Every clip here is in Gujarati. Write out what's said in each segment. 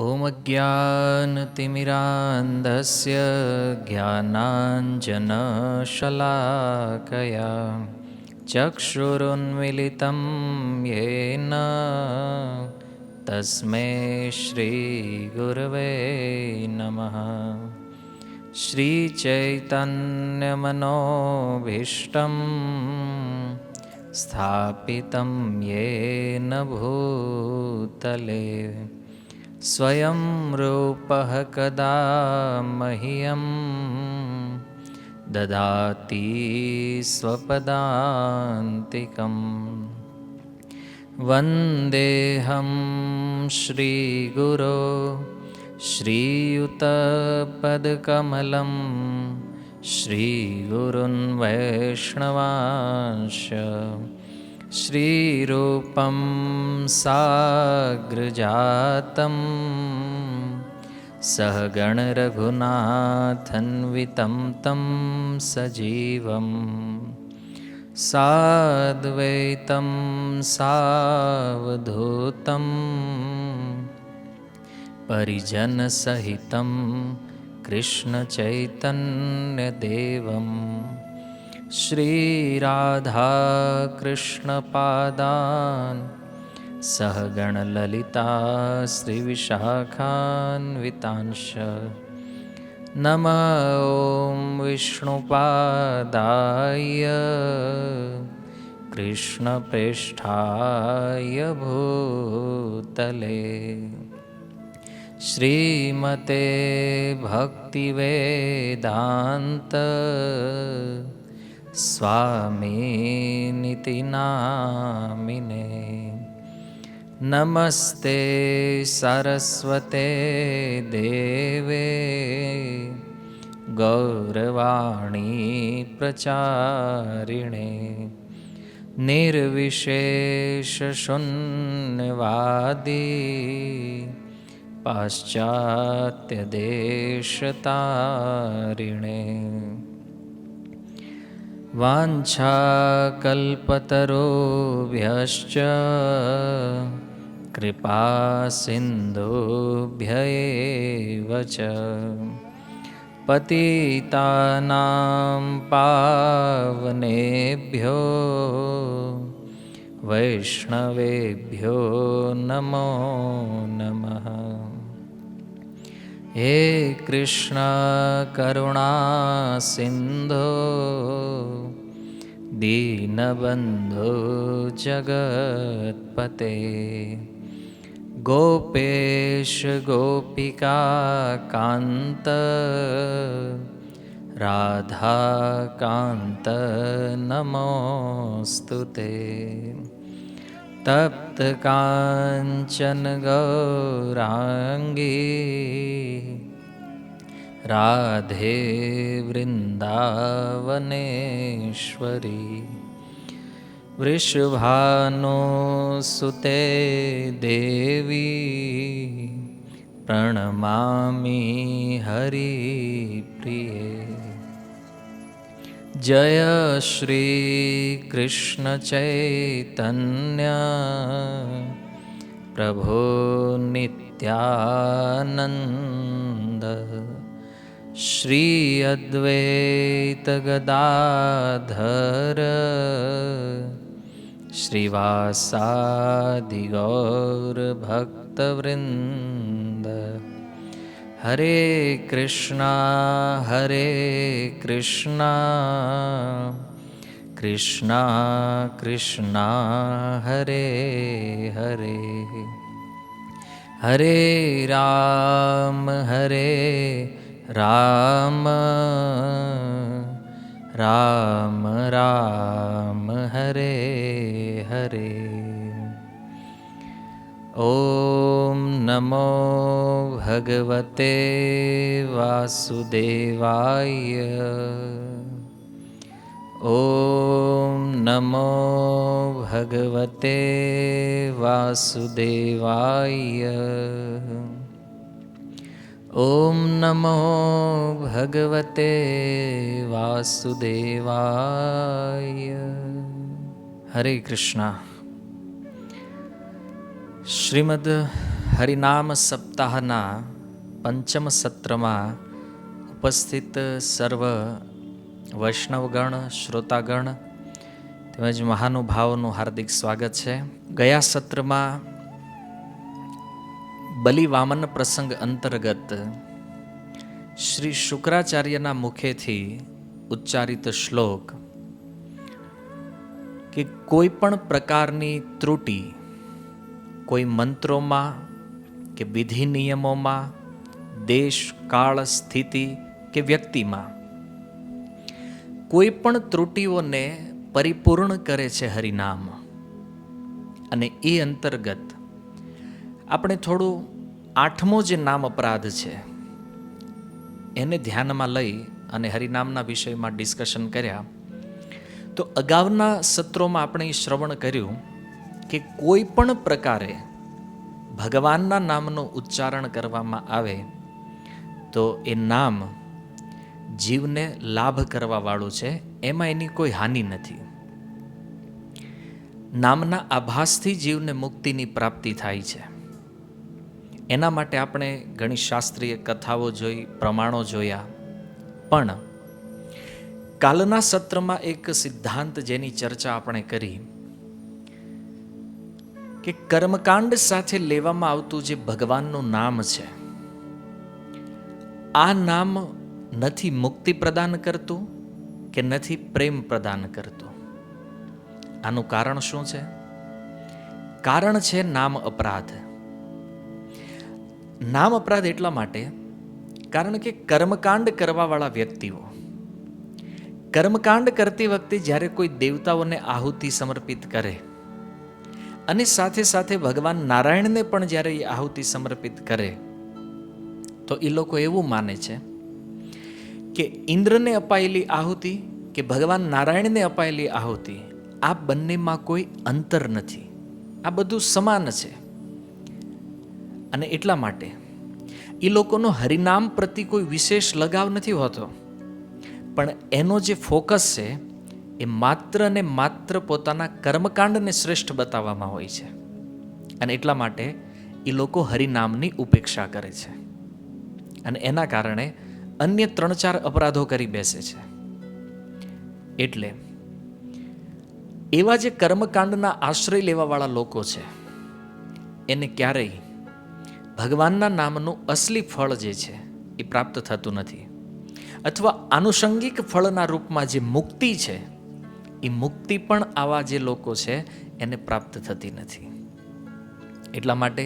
ॐ अज्ञानतिमिरान्धस्य ज्ञानाञ्जनशलाकया चक्षुरुन्मिलितं येन तस्मै श्रीगुरवे नमः। श्रीचैतन्यमनोभीष्टं स्थापितं येन भूतले स्वयं रूपः कदा मह्यं ददाति स्वपदान्तिकम्। वन्देऽहं श्रीगुरो श्रीयुतपदकमलं श्रीगुरुन् वैष्णवांश श्रीरूपं साग्रजातं सहगणरघुनाथन्वितं तं सजीवं साद्वैतं सावधूतं परिजनसहितं कृष्णचैतन्यदेवं श्रीराधाकृष्णपादान् सहगणललिता श्रीविशाखान्वितांश नमः। ॐ विष्णुपादाय कृष्णप्रेष्ठाय भूतले श्रीमते भक्तिवेदान्त स्वामिनिति नामिने। नमस्ते सरस्वते देवे गौरवाणी प्रचारिणे निर्विशेषशून्यवादी पाश्चात्यदेशतारिणे। वाञ्छाकल्पतरुभ्यश्च कृपासिन्धुभ्य एव च पतितानां पावनेभ्यो वैष्णवेभ्यो नमो नमः। हे कृष्ण करुणा सिन्धो दीनबन्धो जगत्पते गोपेश गोपिका कान्त राधाकान्त नमोऽस्तुते। तप्तकाञ्चन गौराङ्गी राधे वृन्दावनेश्वरी वृषभानुसुते देवी प्रणमामि हरिप्रिये। जय श्री कृष्ण चैतन्य प्रभो नित्यानंद श्री अद्वैत गदाधर श्रीवासादि गौर भक्तवृंद। हरे कृष्णा कृष्णा कृष्णा हरे हरे हरे राम राम राम राम हरे हरे। ॐ नमो भगवते वासुदेवाय। ॐ नमो भगवते वासुदेवाय। ॐ नमो भगवते वासुदेवाय। हरे कृष्णा। श्रीमद् હરિનામ સપ્તાહના પંચમ સત્રમાં ઉપસ્થિત સર્વ વૈષ્ણવગણ, શ્રોતાગણ તેમજ મહાનુભાવોનું હાર્દિક સ્વાગત છે. ગયા સત્રમાં બલિવામન પ્રસંગ અંતર્ગત શ્રી શુક્રાચાર્યના મુખેથી ઉચ્ચારિત શ્લોક કે કોઈ પણ પ્રકારની ત્રુટિ કોઈ મંત્રોમાં કે વિધિ નિયમોમાં, દેશ, કાળ, સ્થિતિ કે વ્યક્તિમાં કોઈ પણ ત્રુટિઓને પરિપૂર્ણ કરે છે હરિનામ. અને એ અંતર્ગત આપણે થોડું આઠમો જે નામ અપરાધ છે એને ધ્યાનમાં લઈ અને હરિનામના વિષયમાં ડિસ્કશન કર્યા. તો અગાઉના સત્રોમાં આપણે શ્રવણ કર્યું કે કોઈ પણ પ્રકારે ભગવાનના નામનું ઉચ્ચારણ કરવામાં આવે તો એ નામ જીવને લાભ કરવા વાળું છે, એમાં એની કોઈ હાનિ નથી. નામના આભાસથી જીવને મુક્તિની પ્રાપ્તિ થાય છે. એના માટે આપણે ઘણી શાસ્ત્રીય કથાઓ જોઈ, પ્રમાણો જોયા. પણ કાલના સત્રમાં એક સિદ્ધાંત જેની ચર્ચા આપણે કરી કે કર્મકાંડ સાથે લેવામાં આવતું જે ભગવાનનું નામ છે, આ નામ નથી મુક્તિ પ્રદાન કરતું કે નથી પ્રેમ પ્રદાન કરતું. આનું કારણ શું છે? કારણ છે નામ અપરાધ. નામ અપરાધ એટલા માટે કારણ કે કર્મકાંડ કરવાવાળા વ્યક્તિઓ કર્મકાંડ કરતી વખતે જ્યારે કોઈ દેવતાઓને આહુતિ સમર્પિત કરે અને સાથે સાથે ભગવાન નારાયણને પણ જ્યારે એ આહુતિ સમર્પિત કરે તો એ લોકો એવું માને છે કે ઇન્દ્રને અપાયેલી આહુતિ કે ભગવાન નારાયણને અપાયેલી આહુતિ, આ બંનેમાં કોઈ અંતર નથી, આ બધું સમાન છે. અને એટલા માટે એ લોકોનો હરિનામ પ્રતિ કોઈ વિશેષ લગાવ નથી હોતો, પણ એનો જે ફોકસ છે એ માત્ર ને માત્ર પોતાના કર્મકાંડને શ્રેષ્ઠ બતાવવામાં હોય છે. અને એટલા માટે એ લોકો હરિનામની ઉપેક્ષા કરે છે અને એના કારણે અન્ય 3-4 અપરાધો કરી બેસે છે. એટલે એવા જે કર્મકાંડના આશ્રય લેવાવાળા લોકો છે એને ક્યારેય ભગવાનના નામનું અસલી ફળ જે છે એ પ્રાપ્ત થતું નથી, અથવા આનુષંગિક ફળના રૂપમાં જે મુક્તિ છે એ મુક્તિ પણ આવા જે લોકો છે એને પ્રાપ્ત થતી નથી. એટલા માટે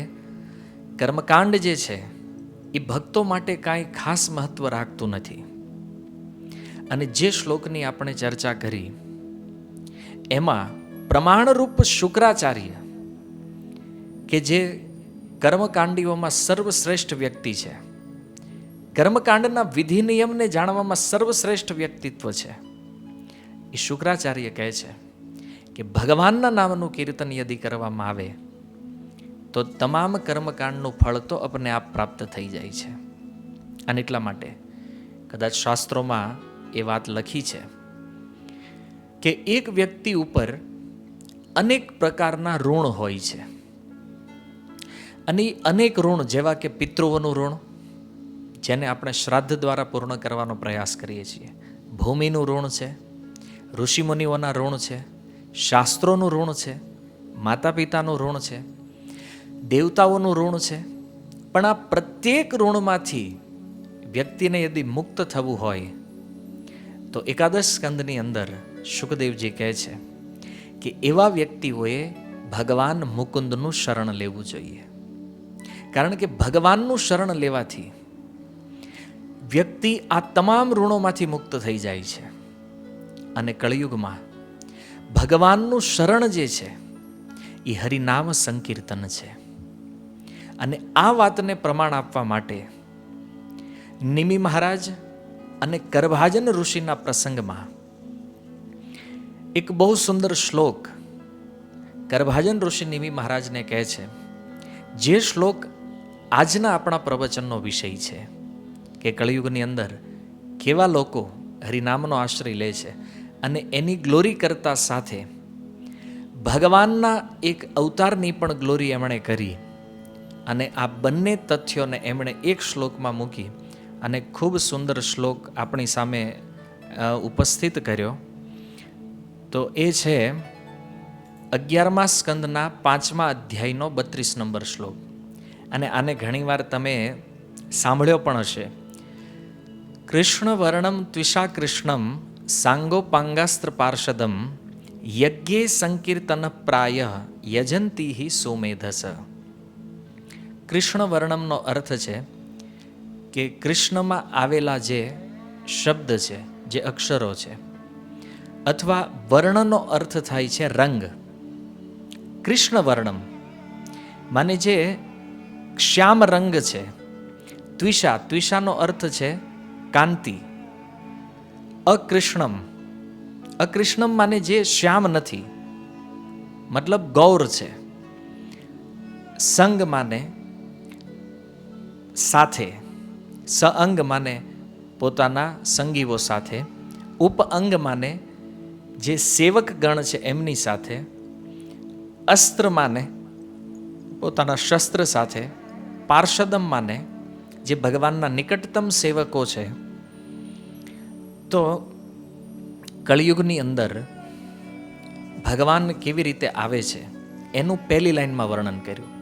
કર્મકાંડ જે છે એ ભક્તો માટે કાંઈ ખાસ મહત્વ રાખતું નથી. અને જે શ્લોકની આપણે ચર્ચા કરી એમાં પ્રમાણરૂપ શુક્રાચાર્ય કે જે કર્મકાંડીઓમાં સર્વશ્રેષ્ઠ વ્યક્તિ છે, કર્મકાંડના વિધિ નિયમને જાણવામાં સર્વશ્રેષ્ઠ વ્યક્તિત્વ છે, એ શુક્રાચાર્ય કહે છે કે ભગવાનના નામનું કીર્તન યદિ કરવામાં આવે તો તમામ કર્મકાંડનું ફળ તો અપને આપ પ્રાપ્ત થઈ જાય છે. અને એટલા માટે કદાચ શાસ્ત્રોમાં એ વાત લખી છે કે એક વ્યક્તિ ઉપર અનેક પ્રકારના ઋણ હોય છે. અને અનેક ઋણ જેવા કે પિતૃઓનું ઋણ, જેને આપણે શ્રાદ્ધ દ્વારા પૂર્ણ કરવાનો પ્રયાસ કરીએ છીએ, ભૂમિનું ઋણ છે, ઋષિમુનિઓના ઋણ છે, શાસ્ત્રોનું ઋણ છે, માતા પિતાનું ઋણ છે, દેવતાઓનું ઋણ છે. પણ આ પ્રત્યેક ઋણમાંથી વ્યક્તિને યદિ મુક્ત થવું હોય તો એકાદશ સ્કંદની અંદર શુકદેવજી કહે છે કે એવા વ્યક્તિઓએ ભગવાન મુકુંદનું શરણ લેવું જોઈએ. કારણ કે ભગવાનનું શરણ લેવાથી વ્યક્તિ આ તમામ ઋણોમાંથી મુક્ત થઈ જાય છે. અને કળિયુગમાં ભગવાનનું શરણ જે છે એ હરિનામ સંકીર્તન છે. અને આ વાતને પ્રમાણ આપવા માટે નિમિ મહારાજ અને કરભાજન ઋષિના પ્રસંગમાં એક બહુ સુંદર શ્લોક કરભાજન ઋષિ નિમિ મહારાજને કહે છે, જે શ્લોક આજના આપણા પ્રવચનનો વિષય છે કે કળિયુગની અંદર કેવા લોકો હરિનામનો આશ્રય લે છે અને એની ગ્લોરી કરતા સાથે ભગવાનના એક અવતારની પણ ગ્લોરી એમણે કરી અને આ બંને તથ્યોને એમણે એક શ્લોકમાં મૂકી અને ખૂબ સુંદર શ્લોક આપણી સામે ઉપસ્થિત કર્યો. તો એ છે 11મા સ્કંદના 5મા અધ્યાયનો 32 નંબર શ્લોક. અને આને ઘણીવાર તમે સાંભળ્યો પણ હશે. કૃષ્ણ વર્ણમ ત્વિષા કૃષ્ણમ સાંગોપાંગાસ્ત્ર પાર્ષદમ યજ્ઞે સંકીર્તન પ્રાય યજંતી સોમેધસ. કૃષ્ણ વર્ણમનો અર્થ છે કે કૃષ્ણમાં આવેલા જે શબ્દ છે, જે અક્ષરો છે, અથવા વર્ણનો અર્થ થાય છે રંગ. કૃષ્ણ વર્ણમ માને જે શ્યામ રંગ છે. ત્વિષાનો અર્થ છે કાંતિ. અકૃષ્ણમ માને જે શ્યામ નથી, મતલબ ગૌર છે. સંગ માને સાથે, સઅંગ માને પોતાના સંગીઓ સાથે, ઉપઅંગ માને જે સેવક ગણ છે એમની સાથે, અસ્ત્ર માને પોતાના શસ્ત્ર સાથે, પાર્ષદમ માને જે ભગવાનના નિકટતમ સેવકો છે. તો કળિયુગની અંદર ભગવાન કેવી રીતે આવે છે એનું પહેલી લાઈનમાં વર્ણન કર્યું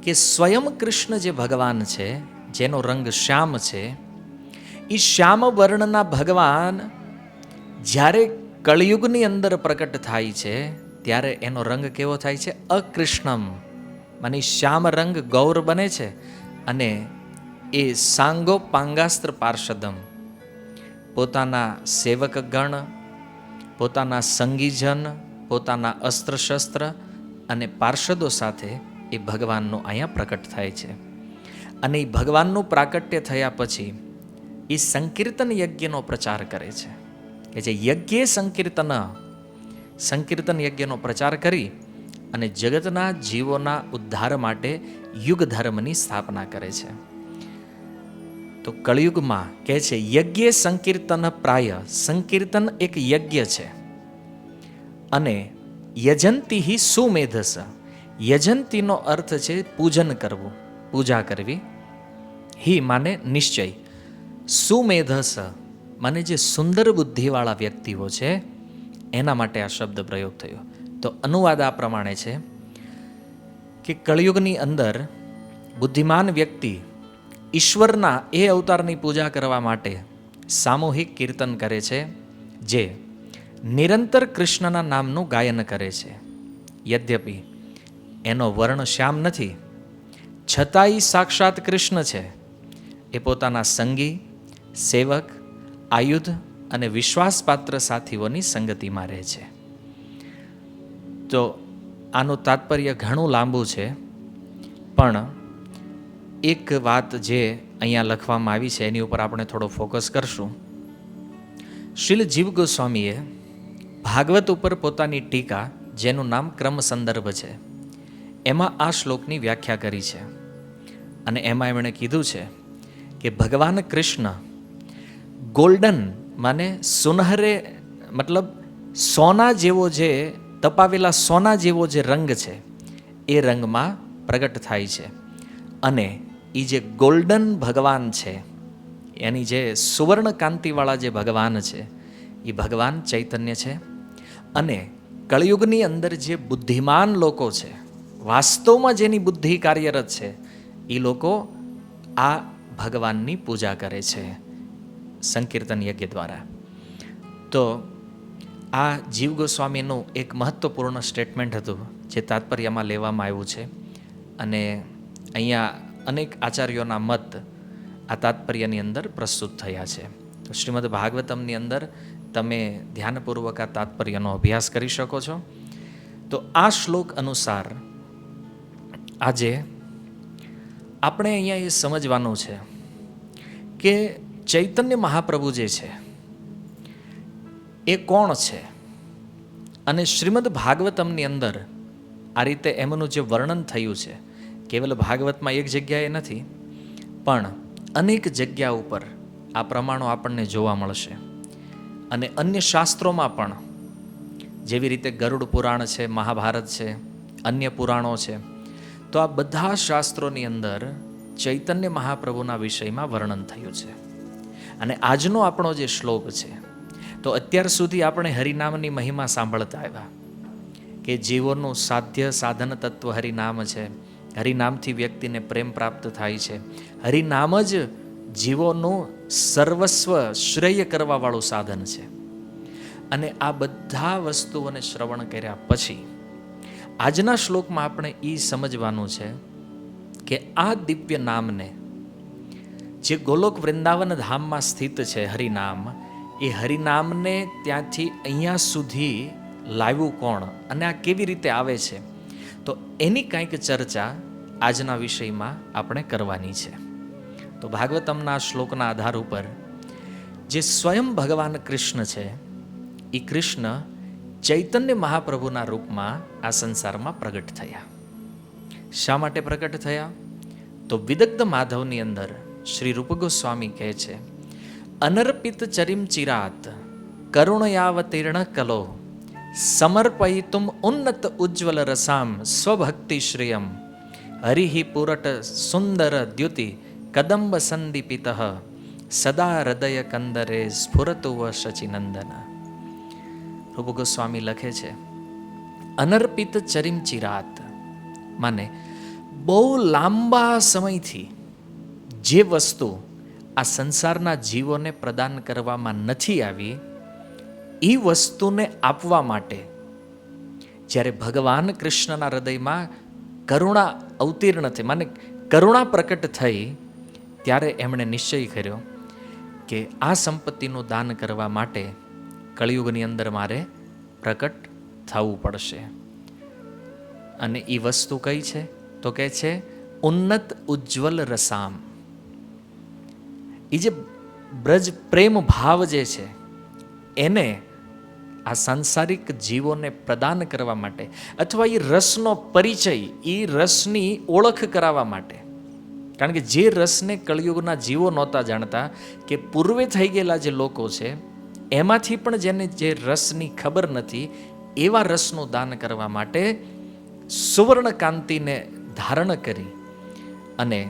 કે સ્વયં કૃષ્ણ જે ભગવાન છે, જેનો રંગ શ્યામ છે, એ શ્યામ વર્ણના ભગવાન જ્યારે કળિયુગની અંદર પ્રકટ થાય છે ત્યારે એનો રંગ કેવો થાય છે? અકૃષ્ણમ. મને શ્યામ રંગ ગૌર બને છે અને એ સાંગો પાંગાસ્ત્ર પાર્ષદમ પોતાના સેવક ગણ, પોતાના સંગીજન, પોતાના અસ્ત્ર શસ્ત્ર અને પાર્ષદો સાથે એ ભગવાનનું અહીંયા પ્રકટ થાય છે. અને એ ભગવાનનું પ્રાકટ્ય થયા પછી એ સંકીર્તન યજ્ઞનો પ્રચાર કરે છે કે જે યજ્ઞે સંકીર્તન યજ્ઞનો પ્રચાર કરી અને જગતના જીવોના ઉદ્ધાર માટે યુગ ધર્મની સ્થાપના કરે છે. તો કળિયુગમાં કહે છે યજ્ઞે સંકીર્તન પ્રાય. સંકીર્તન એક યજ્ઞ છે અને યજંતી સુમેધસ. યજંતીનો અર્થ છે પૂજન કરવું, પૂજા કરવી. હિ માને નિશ્ચય, સુમેધસ માને જે સુંદર બુદ્ધિવાળા વ્યક્તિઓ છે એના માટે આ શબ્દ પ્રયોગ થયો. તો અનુવાદ આ પ્રમાણે છે કે કળિયુગની અંદર બુદ્ધિમાન વ્યક્તિ ઈશ્વરના એ અવતારની પૂજા કરવા માટે સામૂહિક કીર્તન કરે છે, જે નિરંતર કૃષ્ણના નામનું ગાયન કરે છે. યદ્યપિ એનો વર્ણ શ્યામ નથી, છતાંય સાક્ષાત કૃષ્ણ છે. એ પોતાના સંગી, સેવક, આયુધ અને વિશ્વાસપાત્ર સાથીઓની સંગતિમાં રહે છે. તો આનું તાત્પર્ય ઘણું લાંબુ છે, પણ એક વાત જે અહીંયા લખવામાં આવી છે એની ઉપર આપણે થોડો ફોકસ કરશું. શ્રીલ જીવ ગોસ્વામીએ ભાગવત ઉપર પોતાની ટીકા, જેનું નામ ક્રમ સંદર્ભ છે, એમાં આ શ્લોકની વ્યાખ્યા કરી છે. અને એમાં એમણે કીધું છે કે ભગવાન કૃષ્ણ ગોલ્ડન માને સુનહરે, મતલબ સોના જેવો, જે તપાવેલા સોના જેવો જે રંગ છે એ રંગમાં પ્રગટ થાય છે. અને એ જે ગોલ્ડન ભગવાન છે, એની જે સુવર્ણ કાંતિવાળા જે ભગવાન છે, એ ભગવાન ચૈતન્ય છે. અને કળિયુગની અંદર જે બુદ્ધિમાન લોકો છે, વાસ્તવમાં જેની બુદ્ધિ કાર્યરત છે, એ લોકો આ ભગવાનની પૂજા કરે છે સંકીર્તન યજ્ઞ દ્વારા. તો આ જીવ ગોસ્વામીનું એક મહત્વપૂર્ણ સ્ટેટમેન્ટ હતું, જે તાત્પર્યમાં લેવામાં આવ્યું છે. અને અહીંયા અનેક આચાર્યોના મત આ તાત્પર્યની અંદર પ્રસ્તુત થયા છે. તો શ્રીમદ ભાગવતમની અંદર તમે ધ્યાનપૂર્વક આ તાત્પર્યનો અભ્યાસ કરી શકો છો. તો આ શ્લોક અનુસાર આજે આપણે અહીંયા એ સમજવાનું છે કે ચૈતન્ય મહાપ્રભુ જે છે એ કોણ છે. અને શ્રીમદ ભાગવતમની અંદર આ રીતે એમનું જે વર્ણન થયું છે, કેવલ ભાગવતમાં એક જગ્યાએ નથી, પણ અનેક જગ્યા ઉપર આ પ્રમાણો આપણને જોવા મળશે. અને અન્ય શાસ્ત્રોમાં પણ, જેવી રીતે ગરુડ પુરાણ છે, મહાભારત છે, અન્ય પુરાણો છે, તો આ બધા શાસ્ત્રોની અંદર ચૈતન્ય મહાપ્રભુના વિષયમાં વર્ણન થયું છે. અને આજનો આપણો જે શ્લોક છે, તો અત્યાર સુધી આપણે હરિનામની મહિમા સાંભળતા આવ્યા કે જીવોનું સાધ્ય સાધન તત્વ હરિનામ છે. હરિનામથી વ્યક્તિને પ્રેમ પ્રાપ્ત થાય છે. હરિનામ જ જીવોનું સર્વસ્વ શ્રેય કરવાવાળું સાધન છે. અને આ બધા વસ્તુઓને શ્રવણ કર્યા પછી આજના શ્લોકમાં આપણે એ સમજવાનું છે કે આ દિવ્ય નામને, જે ગોલોક વૃંદાવન ધામમાં સ્થિત છે હરિનામ, એ હરિનામને ત્યાંથી અહીંયા સુધી લાવ્યું કોણ અને આ કેવી રીતે આવે છે, તો એની કંઈક ચર્ચા આજના વિષયમાં આપણે કરવાની છે. તો ભાગવતમના શ્લોકના આધાર ઉપર જે સ્વયં ભગવાન કૃષ્ણ છે, એ કૃષ્ણ ચૈતન્ય મહાપ્રભુના રૂપમાં આ સંસારમાં પ્રગટ થયા. શા માટે પ્રગટ થયા? તો વિદગ્ધ માધવની અંદર શ્રી રૂપ ગોસ્વામી કહે છે, અનર્પિત ચરિમ ચિરાત કરુણયાવતીર્ણ કલો સમર્પયિતુમ ઉન્નત ઉજ્જવલ રસામ સ્વભક્તિ શ્રિયમ હરિહિ પુરટ સુંદર દ્યુતિ કદંબ સંદીપિત સદા હૃદય કંદરે સ્ફુરતુવ શચિનંદન. રૂપ ગોસ્વામી લખે છે, અનર્પિત ચરિમ ચિરાત માને બહુ લાંબા સમયથી જે વસ્તુ આ સંસારના જીવોને પ્રદાન કરવામાં નથી આવી, એ વસ્તુને આપવા માટે જ્યારે ભગવાન કૃષ્ણના હૃદયમાં કરુણા અવતીર્ણ થઈ, માને કરુણા પ્રકટ થઈ, ત્યારે એમણે નિશ્ચય કર્યો કે આ સંપત્તિનું દાન કરવા માટે કળિયુગની અંદર મારે પ્રકટ થવું પડશે. અને એ વસ્તુ કઈ છે? તો કહે છે ઉન્નત ઉજ્જવલ રસામ. એ જે બ્રજ પ્રેમ ભાવ જે છે એને આ સાંસારિક જીવોને પ્રદાન કરવા માટે, અથવા એ રસનો પરિચય, એ રસની ઓળખ કરાવવા માટે. કારણ કે જે રસને કળિયુગના જીવો નહોતા જાણતા, કે પૂર્વે થઈ ગયેલા જે લોકો છે એમાંથી પણ જેને જે રસની ખબર નથી, એવા રસનું દાન કરવા માટે સુવર્ણ કાંતિને ધારણ કરી અને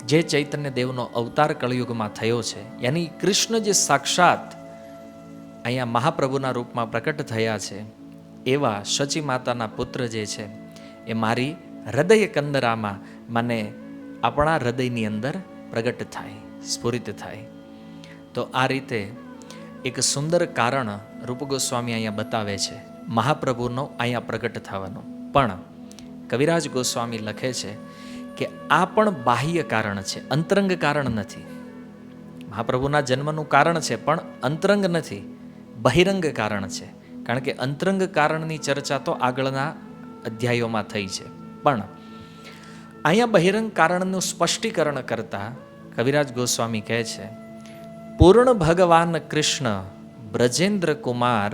જે ચૈતન્ય દેવનો અવતાર કળિયુગમાં થયો છે, યાની કૃષ્ણ જે સાક્ષાત અહીંયા મહાપ્રભુના રૂપમાં પ્રકટ થયા છે, એવા શચી માતાના પુત્ર જે છે એ મારી હૃદય કંદરામાં, મને આપણા હૃદયની અંદર પ્રગટ થાય, સ્ફુરિત થાય. તો આ રીતે એક સુંદર કારણ રૂપ ગોસ્વામી અહીંયા બતાવે છે મહાપ્રભુનો અહીંયા પ્રગટ થવાનો. પણ કવિરાજ ગોસ્વામી લખે છે કે આ પણ બાહ્ય કારણ છે, અંતરંગ કારણ નથી. મહાપ્રભુના જન્મનું કારણ છે પણ અંતરંગ નથી, બહિરંગ કારણ છે. કારણ કે અંતરંગ કારણની ચર્ચા તો આગળના અધ્યાયોમાં થઈ છે. પણ અહીંયા બહિરંગ કારણનું સ્પષ્ટીકરણ કરતા કવિરાજ ગોસ્વામી કહે છે, પૂર્ણ ભગવાન કૃષ્ણ બ્રજેન્દ્ર કુમાર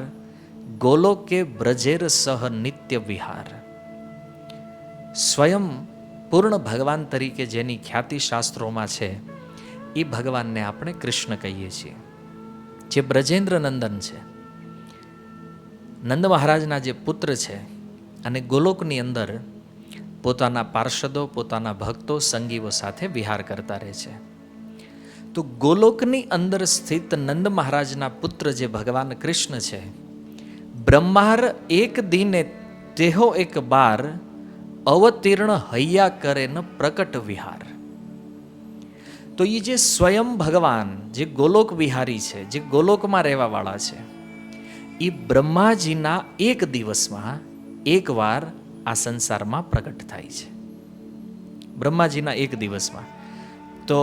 ગોલોકે બ્રજેર સહ નિત્ય વિહાર. સ્વયં પૂર્ણ ભગવાન તરીકે જેની ખ્યાતિ શાસ્ત્રોમાં છે, એ ભગવાનને આપણે કૃષ્ણ કહીએ છીએ, જે બ્રજેન્દ્ર નંદન છે, નંદ મહારાજના જે પુત્ર છે, અને ગોલોકની અંદર પોતાના પાર્ષદો, પોતાના ભક્તો, સંગીઓ સાથે વિહાર કરતા રહે છે. તો ગોલોકની અંદર સ્થિત નંદ મહારાજના પુત્ર જે ભગવાન કૃષ્ણ છે, બ્રહ્માર એક દિને તેહો એક બાર અવતીર્ણ હૈયા કરે ન પ્રકટ વિહાર. તો એ જે સ્વયં ભગવાન જે ગોલોક વિહારી છે, જે ગોલોકમાં રહેવાવાળા છે, એ બ્રહ્માજીના એક દિવસમાં એકવાર આ સંસારમાં પ્રગટ થાય છે. બ્રહ્માજીના એક દિવસમાં. તો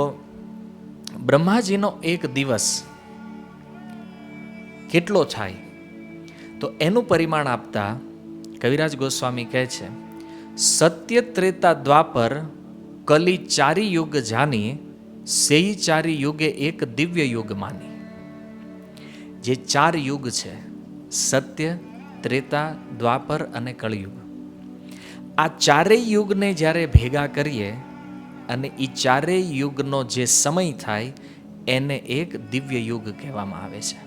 બ્રહ્માજીનો એક દિવસ કેટલો થાય? તો એનું પરિમાણ આપતા કવિરાજ ગોસ્વામી કહે છે, સત્ય ત્રેતા દ્વાપર કલી ચારી યુગ જાની સેઈ ચારી યુગે એક દિવ્ય યુગ માની. જે ચાર યુગ છે, સત્ય, ત્રેતા, દ્વાપર અને કળિયુગ, આ ચારેય યુગને જ્યારે ભેગા કરીએ અને એ ચારેય યુગનો જે સમય થાય એને એક દિવ્ય યુગ કહેવામાં આવે છે.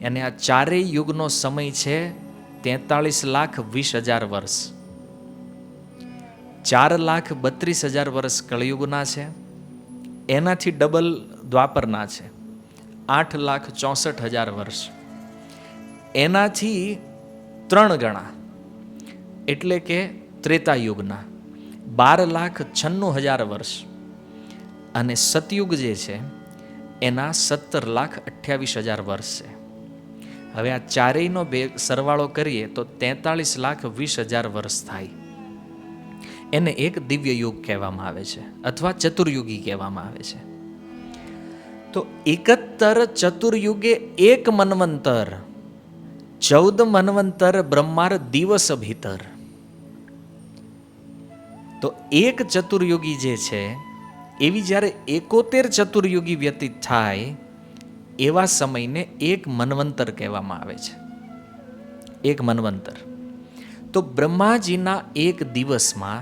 અને આ ચારેય યુગનો સમય છે 43,20,000 વર્ષ. 4,32,000 વર્ષ કળિયુગના છે, એનાથી ડબલ દ્વાપરના છે, 8,64,000 વર્ષ, એનાથી 3 ગણા એટલે કે ત્રેતાયુગના 12,96,000 વર્ષ, અને સતયુગ જે છે એના 17,28,000 વર્ષ છે. હવે આ ચારેયનો સરવાળો કરીએ તો 43,20,000 વર્ષ થાય. એને એક દિવ્ય યુગ કહેવામાં આવે છે અથવા ચતુર્યુગી કહેવામાં આવે છે. તો 71 ચતુર્યુગે એક મન્વંતર, 14 મન્વંતર બ્રહ્માર દિવસ ભીતર. તો એક ચતુર્યુગી જે છે એવી જ્યારે 71 ચતુર્યુગી વ્યતીત થાય એવા સમયને એક મન્વંતર કહેવામાં આવે છે. એક મન્વંતર. તો બ્રહ્માજીના એક દિવસમાં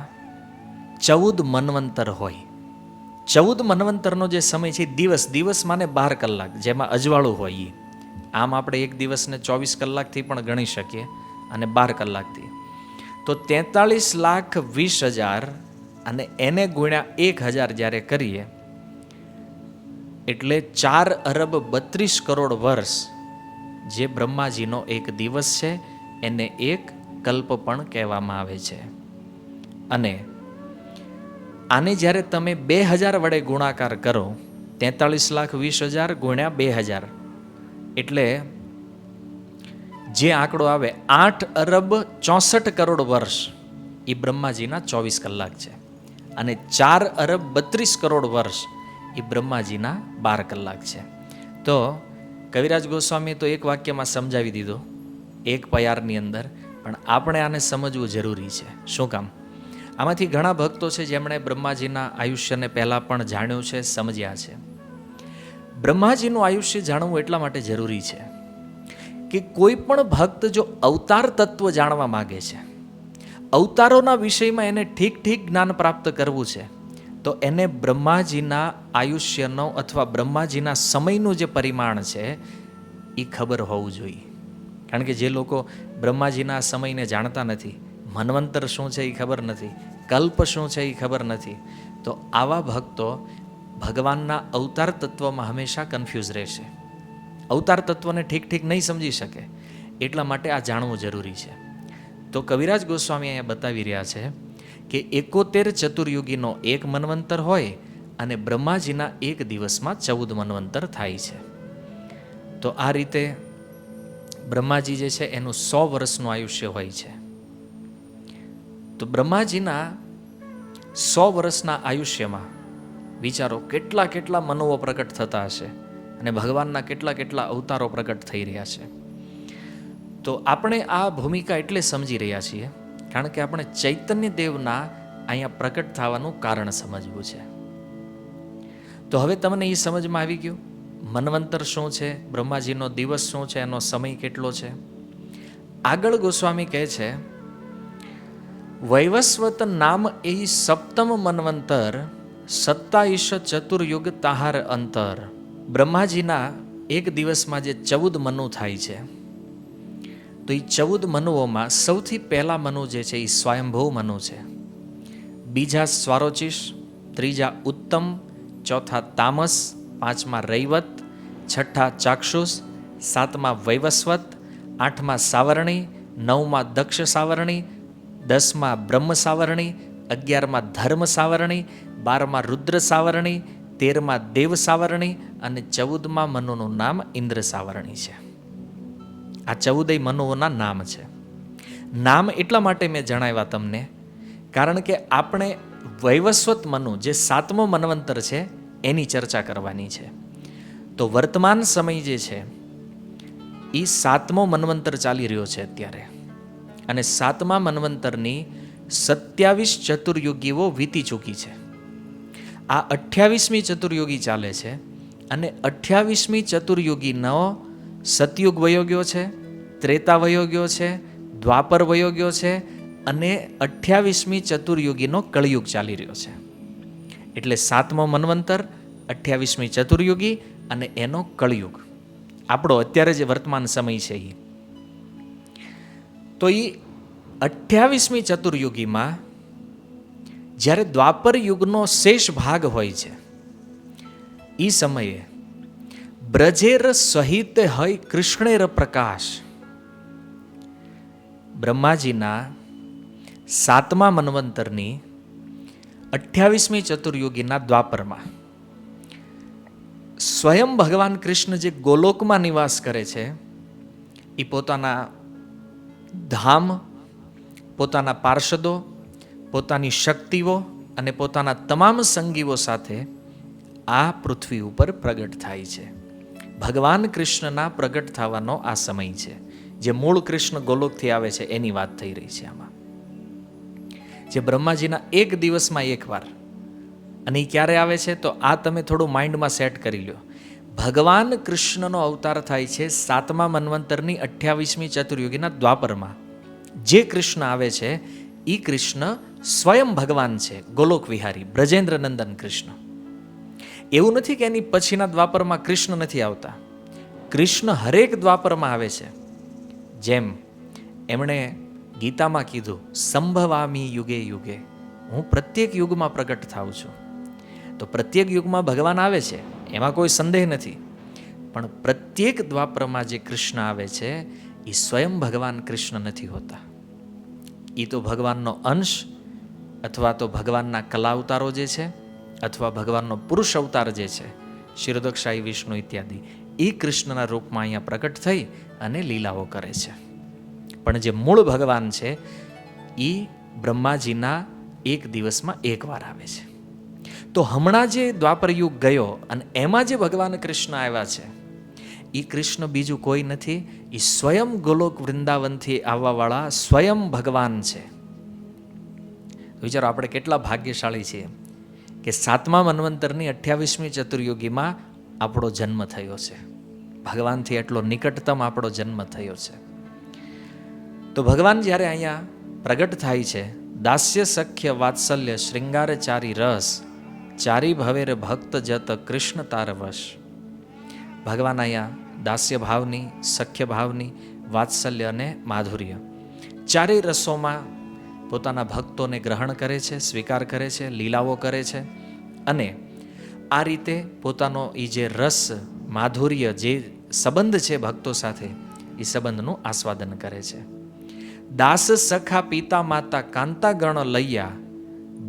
14 મન્વંતર હોય. 14 મન્વંતરનો જે સમય છે દિવસ માને 12 કલાક, જેમાં અજવાળું હોય. આમ આપણે એક દિવસને 24 કલાકથી પણ ગણી શકીએ અને 12 કલાકથી. તો 43,20,000 અને એને ગુણ્યા 1,000 જ્યારે કરીએ એટલે 4,32,00,00,000 વર્ષ જે બ્રહ્માજીનો એક દિવસ છે એને એક કલ્પ પણ કહેવામાં આવે છે. અને આને જ્યારે તમે 2,000 વડે ગુણાકાર કરો, 43,20,000 ગુણ્યા 2,000 એટલે જે આંકડો આવે 8,64,00,00,000 વર્ષ એ બ્રહ્માજીના 24 કલાક છે, અને 4,32,00,00,000 વર્ષ એ બ્રહ્માજીના 12 કલાક છે. તો કવિરાજ ગોસ્વામીએ તો એક વાક્યમાં સમજાવી દીધો, એક પયારની અંદર, પણ આપણે આને સમજવું જરૂરી છે. શું કામ? આમાંથી ઘણા ભક્તો છે જેમણે બ્રહ્માજીના આયુષ્યને પહેલાં પણ જાણ્યું છે, સમજ્યા છે. બ્રહ્માજીનું આયુષ્ય જાણવું એટલા માટે જરૂરી છે કે કોઈ પણ ભક્ત જો અવતાર તત્વ જાણવા માગે છે, અવતારોના વિષયમાં એને ઠીક જ્ઞાન પ્રાપ્ત કરવું છે, તો એને બ્રહ્માજીના આયુષ્યનો અથવા બ્રહ્માજીના સમયનું જે પરિમાણ છે એ ખબર હોવું જોઈએ. કારણ કે જે લોકો બ્રહ્માજીના સમયને જાણતા નથી, મન્વંતર શું છે એ ખબર નથી, કલ્પ શું છે એ ખબર નથી, તો આવા ભક્તો ભગવાનના અવતાર તત્વમાં હંમેશા કન્ફ્યુઝ રહેશે. અવતાર તત્વને ઠીક નહીં સમજી શકે. એટલા માટે આ જાણવું જરૂરી છે. તો કવિરાજ ગોસ્વામી અહીંયા બતાવી રહ્યા છે કે 71 ચતુર્યુગીનો એક મન્વંતર હોય અને બ્રહ્માજીના એક દિવસમાં 14 મન્વંતર થાય છે. તો આ રીતે બ્રહ્માજી જે છે એનું 100 વર્ષનું આયુષ્ય હોય છે. તો બ્રહ્માજીના 100 વર્ષના આયુષ્યમાં વિચારો કેટલા મનોવો પ્રકટ થતા હશે અને ભગવાનના કેટલા અવતારો પ્રકટ થઈ રહ્યા છે. તો આપણે આ ભૂમિકા એટલે સમજી રહ્યા છીએ કારણ કે આપણે ચૈતન્ય દેવના અહીંયા પ્રકટ થવાનું કારણ સમજવું છે. તો હવે તમને એ સમજમાં આવી ગયું મન્વંતર શું છે, બ્રહ્માજીનો દિવસ શું છે, એનો સમય કેટલો છે. આગળ ગોસ્વામી કહે છે વૈવસ્વત નામ એ સપ્તમ મન્વંતર 27 ચતુર્યુગ તાહાર અંતર. બ્રહ્માજીના એક દિવસમાં જે 14 મનુ થાય છે, તો એ 14 મનુઓમાં સૌથી પહેલા મનુ જે છે એ સ્વયંભૂ મનુ છે, બીજા સ્વારોચિષ, ત્રીજા ઉત્તમ, ચોથા તામસ, પાંચમા રૈવત, છઠ્ઠા ચાક્ષુષ, સાતમા વૈવસ્વત, આઠમા સાવરણી, નવમા દક્ષ સાવરણી, 10મા બ્રહ્મ સાવરણી, 11મા ધર્મ સાવરણી, 12મા રુદ્ર સાવરણી, 13મા દેવ સાવરણી અને 14મા મનુનું નામ ઇન્દ્ર સાવરણી છે. આ 14 મનુઓના નામ છે. નામ એટલા માટે મેં જણાવ્યા તમને કારણ કે આપણે વૈવસ્વત મનુ જે 7મો મન્વંતર છે એની ચર્ચા કરવાની છે. તો વર્તમાન સમય જે છે એ 7મો મન્વંતર ચાલી રહ્યો છે અત્યારે, અને 7મા મન્વંતરની 27 ચતુર્યુગીઓ વીતી ચૂકી છે. આ 28મી ચતુર્યુગી ચાલે છે અને 28મી ચતુર્યુગીનો સતયુગ વયો ગયો છે, ત્રેતા વયો ગયો છે, દ્વાપર વયો ગયો છે અને 28મી ચતુર્યુગીનો કળિયુગ ચાલી રહ્યો છે. એટલે 7મો મન્વંતર, 28મી ચતુર્યુગી અને એનો કળિયુગ, આપણો અત્યારે જે વર્તમાન સમય છે એ. તો એ 28મી ચતુર્યુગીમાં જ્યારે દ્વાપર યુગનો શેષ ભાગ હોય છે એ સમયે બ્રજેર સહિત હય કૃષ્ણેર પ્રકાશ, બ્રહ્માજીના 7મા મન્વંતરની 28મી ચતુર્યુગીના દ્વાપરમાં સ્વયં ભગવાન કૃષ્ણ જે ગોલોકમાં નિવાસ કરે છે એ પોતાના ધામ, પોતાના પાર્ષદો, પોતાની શક્તિઓ અને પોતાના તમામ સંગીઓ સાથે આ પૃથ્વી ઉપર પ્રગટ થાય છે. ભગવાન કૃષ્ણના પ્રગટ થવાનો આ સમય છે. જે મૂળ કૃષ્ણ ગોલોકથી આવે છે એની વાત થઈ રહી છે આમાં. જે બ્રહ્માજીના એક દિવસમાં એકવાર, અને એ ક્યારે આવે છે તો આ તમે થોડું માઇન્ડમાં સેટ કરી લો. ભગવાન કૃષ્ણનો અવતાર થાય છે 7મા મન્વંતરની 28મી ચતુર્યુગીના દ્વાપરમાં. જે કૃષ્ણ આવે છે એ કૃષ્ણ સ્વયં ભગવાન છે, ગોલોક વિહારી, બ્રજેન્દ્ર નંદન કૃષ્ણ. એવું નથી કે એની પછીના દ્વાપરમાં કૃષ્ણ નથી આવતા. કૃષ્ણ હરેક દ્વાપરમાં આવે છે. જેમ એમણે ગીતામાં કીધું, સંભવામી યુગે યુગે, હું પ્રત્યેક યુગમાં પ્રગટ થાઉં છું. તો પ્રત્યેક યુગમાં ભગવાન આવે છે, એમાં કોઈ સંદેહ નથી. પણ પ્રત્યેક દ્વાપરમાં જે કૃષ્ણ આવે છે એ સ્વયં ભગવાન કૃષ્ણ નથી હોતા. એ તો ભગવાનનો અંશ, અથવા તો ભગવાનના કલા અવતારો જે છે, અથવા ભગવાનનો પુરુષ અવતાર જે છે, ક્ષીરોદક્ષાઈ, વિષ્ણુ ઇત્યાદિ, એ કૃષ્ણના રૂપમાં અહીંયા પ્રગટ થઈ અને લીલાઓ કરે છે. પણ જે મૂળ ભગવાન છે એ બ્રહ્માજીના એક દિવસમાં એકવાર આવે છે. તો હમણાં જે દ્વાપર યુગ ગયો અને એમાં જે ભગવાન કૃષ્ણ આવ્યા છે એ કૃષ્ણ બીજું કોઈ નથી, એ સ્વયં ગોલોક વૃંદાવનથી આવવાવાળા સ્વયં ભગવાન છે. વિચારો આપણે કેટલા ભાગ્યશાળી છીએ કે 7મા મન્વંતરની 28મી ચતુર્યુગીમાં આપણો જન્મ થયો છે. ભગવાનથી એટલો નિકટતમ આપણો જન્મ થયો છે. તો ભગવાન જ્યારે અહીંયા પ્રગટ થાય છે, દાસ્ય સખ્ય વાત્સલ્ય શૃંગાર ચારી રસ, ચારી ભવેર ભક્ત જત કૃષ્ણ તારવશ. ભગવાન અહીંયા દાસ્ય ભાવની, સખ્ય ભાવની, વાત્સલ્ય અને માધુર્ય ચારેય રસોમાં પોતાના ભક્તોને ગ્રહણ કરે છે, સ્વીકાર કરે છે, લીલાઓ કરે છે. અને આ રીતે પોતાનો એ જે રસ, માધુર્ય, જે સંબંધ છે ભક્તો સાથે, એ સંબંધનું આસ્વાદન કરે છે. દાસ સખા પિતા માતા કાંતા ગણ લૈયા,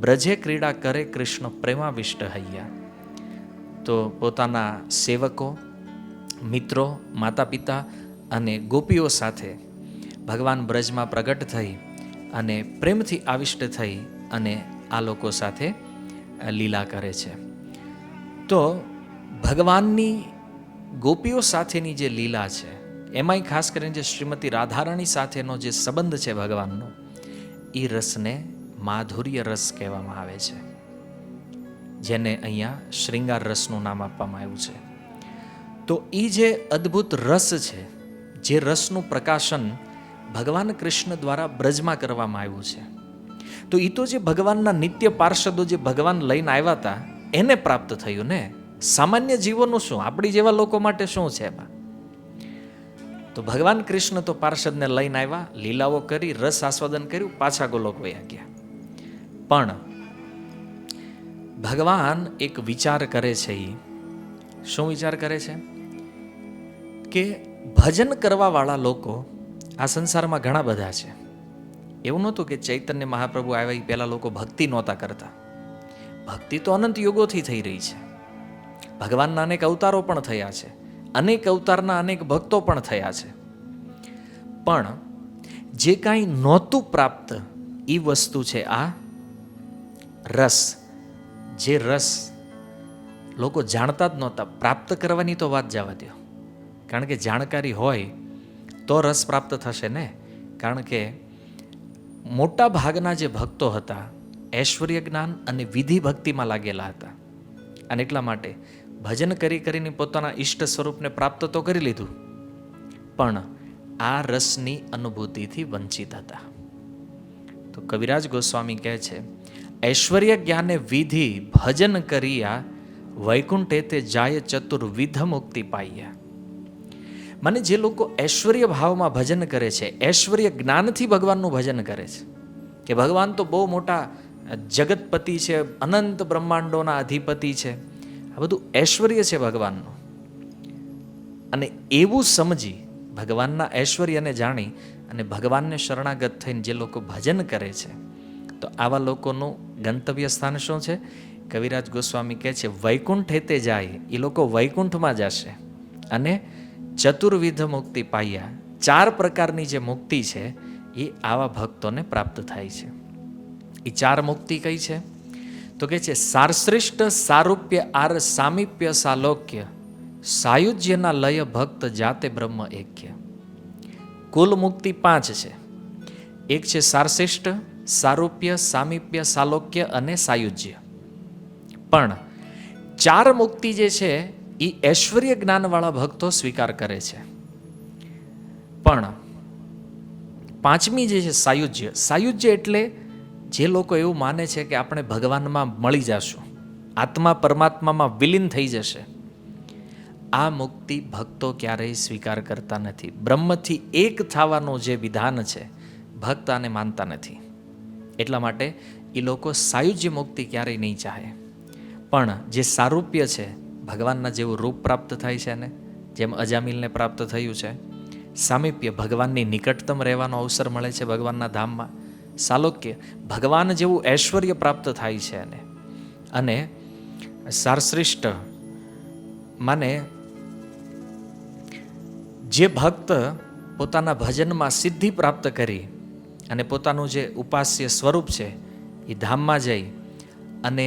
બ્રજે ક્રીડા કરે કૃષ્ણ પ્રેમાવિષ્ટ હૈયા. તો પોતાના સેવકો, મિત્રો, માતા પિતા અને ગોપીઓ સાથે ભગવાન બ્રજમાં પ્રગટ થઈ અને પ્રેમથી આવિષ્ટ થઈ અને આ લોકો સાથે લીલા કરે છે. તો ભગવાનની ગોપીઓ સાથેની જે લીલા છે, એમાંય ખાસ કરીને જે શ્રીમતી રાધારાણી સાથેનો જે સંબંધ છે ભગવાનનો, એ રસને માધુર્ય રસ કહેવામાં આવે છે, જેને અહીંયા શૃંગાર રસનું નામ આપવામાં આવ્યું છે. તો એ જે અદ્ભુત રસ છે, જે રસનું પ્રકાશન ભગવાન કૃષ્ણ દ્વારા બ્રજમાં કરવામાં આવ્યું છે, તો એ તો જે ભગવાનના નિત્ય પાર્ષદો જે ભગવાન લઈને આવ્યા હતા એને પ્રાપ્ત થયું ને. સામાન્ય જીવોનું શું, આપણી જેવા લોકો માટે શું છે એમાં? તો ભગવાન કૃષ્ણ તો પાર્ષદને લઈને આવ્યા, લીલાઓ કરી, રસ આસ્વાદન કર્યું, પાછા ગોલોક વયા ગયા. પણ ભગવાન એક વિચાર કરે છે. એ શું વિચાર કરે છે કે ભજન કરવા વાળા લોકો આ સંસારમાં ઘણા બધા છે. એવું નહોતું કે ચૈતન્ય મહાપ્રભુ આવ્યા એ પહેલા લોકો ભક્તિ નહોતા કરતા. ભક્તિ તો અનંત યુગોથી થઈ રહી છે. ભગવાનના અનેક અવતારો પણ થયા છે, અનેક અવતારના અનેક ભક્તો પણ થયા છે. પણ જે કાંઈ નહોતું પ્રાપ્ત એ વસ્તુ છે આ રસ. જે રસ લોકો જાણતા જ નહોતા, પ્રાપ્ત કરવાની તો વાત જવા દો. કારણ કે જાણકારી હોય તો રસ પ્રાપ્ત થશે ને. કારણ કે મોટા ભાગના જે ભક્તો હતા ઐશ્વર્ય જ્ઞાન અને વિધિ ભક્તિમાં લાગેલા હતા, અને એટલા માટે ભજન કરી કરીને પોતાના ઈષ્ટ સ્વરૂપને પ્રાપ્ત તો કરી લીધું, પણ આ રસની અનુભૂતિથી વંચિત હતા. તો કવિરાજ ગોસ્વામી કહે છે, ઐશ્વર્ય જ્ઞાને વિધિ ભજન કરિયા, વૈકુંઠે તે જાય ચતુર્વિધ મુક્તિ પાયા. મને જે લોકો ઐશ્વર્ય ભાવમાં ભજન કરે છે, ઐશ્વર્ય જ્ઞાનથી ભગવાનનું ભજન કરે છે, કે ભગવાન તો બહુ મોટા જગતપતિ છે, અનંત બ્રહ્માંડોના અધિપતિ છે. આ બધું ઐશ્વર્ય છે ભગવાનનું. અને એવું સમજી, ભગવાનના ઐશ્વર્યને જાણી અને ભગવાનને શરણાગત થઈને જે લોકો ભજન કરે છે, તો આવા લોકોનું ગંતવ્ય સ્થાન શું છે? કવિરાજ ગોસ્વામી કહે છે, વૈકુંઠ હેતે જાય, એ લોકો વૈકુંઠમાં જશે અને ચતુર્વિધ મુક્તિ પાયા. 4 પ્રકારની જે મુક્તિ છે એ આવા ભક્તોને પ્રાપ્ત થાય છે. એ 4 મુક્તિ કઈ છે? તો કે છે, સારશ્રેષ્ઠ સારૂપ્ય આર સામીપ્ય સાલોક્ય, સાયુજ્યના લય ભક્ત જાતે બ્રહ્મ એક્ય. કુલ મુક્તિ 5 છે. એક છે સારશ્રેષ્ઠ, સારૂપ્ય, સામીપ્ય, સાલોક્ય અને સાયુજ્ય. પણ 4 મુક્તિ જે છે એ ઐશ્વર્ય જ્ઞાનવાળા ભક્તો સ્વીકાર કરે છે. પણ 5મી જે છે સાયુજ્ય, સાયુજ્ય એટલે જે લોકો એવું માને છે કે આપણે ભગવાનમાં મળી જશું, આત્મા પરમાત્મામાં વિલીન થઈ જશે, આ મુક્તિ ભક્તો ક્યારેય સ્વીકાર કરતા નથી. બ્રહ્મથી એક થવાનું જે વિધાન છે, ભક્ત આને માનતા નથી. એટલા માટે એ લોકો સાયુજ્ય મુક્તિ ક્યારેય નહીં ચાહે. પણ જે સારૂપ્ય છે, ભગવાનના જેવું રૂપ પ્રાપ્ત થાય છે ને, જેમ અજામિલને પ્રાપ્ત થયું છે. સામીપ્ય, ભગવાનની નિકટતમ રહેવાનો અવસર મળે છે ભગવાનના ધામમાં. સાલોક્ય, ભગવાન જેવું ઐશ્વર્ય પ્રાપ્ત થાય છે એને. અને સારશ્રેષ્ઠ માને જે ભક્ત પોતાના ભજનમાં સિદ્ધિ પ્રાપ્ત કરી અને પોતાનું જે ઉપાસ્ય સ્વરૂપ છે એ ધામમાં જઈ અને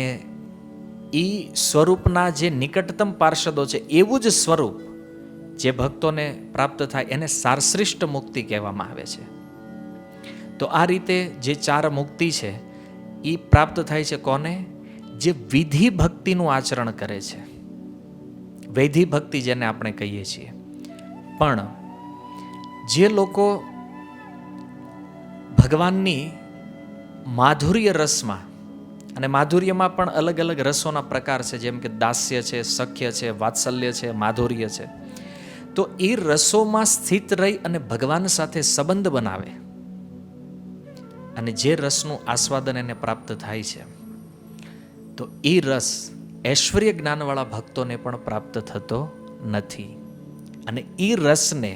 એ સ્વરૂપના જે નિકટતમ પાર્ષદો છે એવું જ સ્વરૂપ જે ભક્તોને પ્રાપ્ત થાય એને સારશ્રેષ્ઠ મુક્તિ કહેવામાં આવે છે. તો આ રીતે જે 4 મુક્તિ છે એ પ્રાપ્ત થાય છે કોને? જે વિધિ ભક્તિનું આચરણ કરે છે, વૈધિ ભક્તિ જેને આપણે કહીએ છીએ. પણ જે લોકો ભગવાનની માધુર્ય રસમાં, અને માધુર્યમાં પણ અલગ અલગ રસોના પ્રકાર છે, જેમ કે દાસ્ય છે, સખ્ય છે, વાત્સલ્ય છે, માધુર્ય છે, તો એ રસોમાં સ્થિત રહી અને ભગવાન સાથે સંબંધ બનાવે અને જે રસનું આસ્વાદન એને પ્રાપ્ત થાય છે, તો એ રસ ઐશ્વર્ય જ્ઞાનવાળા ભક્તોને પણ પ્રાપ્ત થતો નથી. અને એ રસને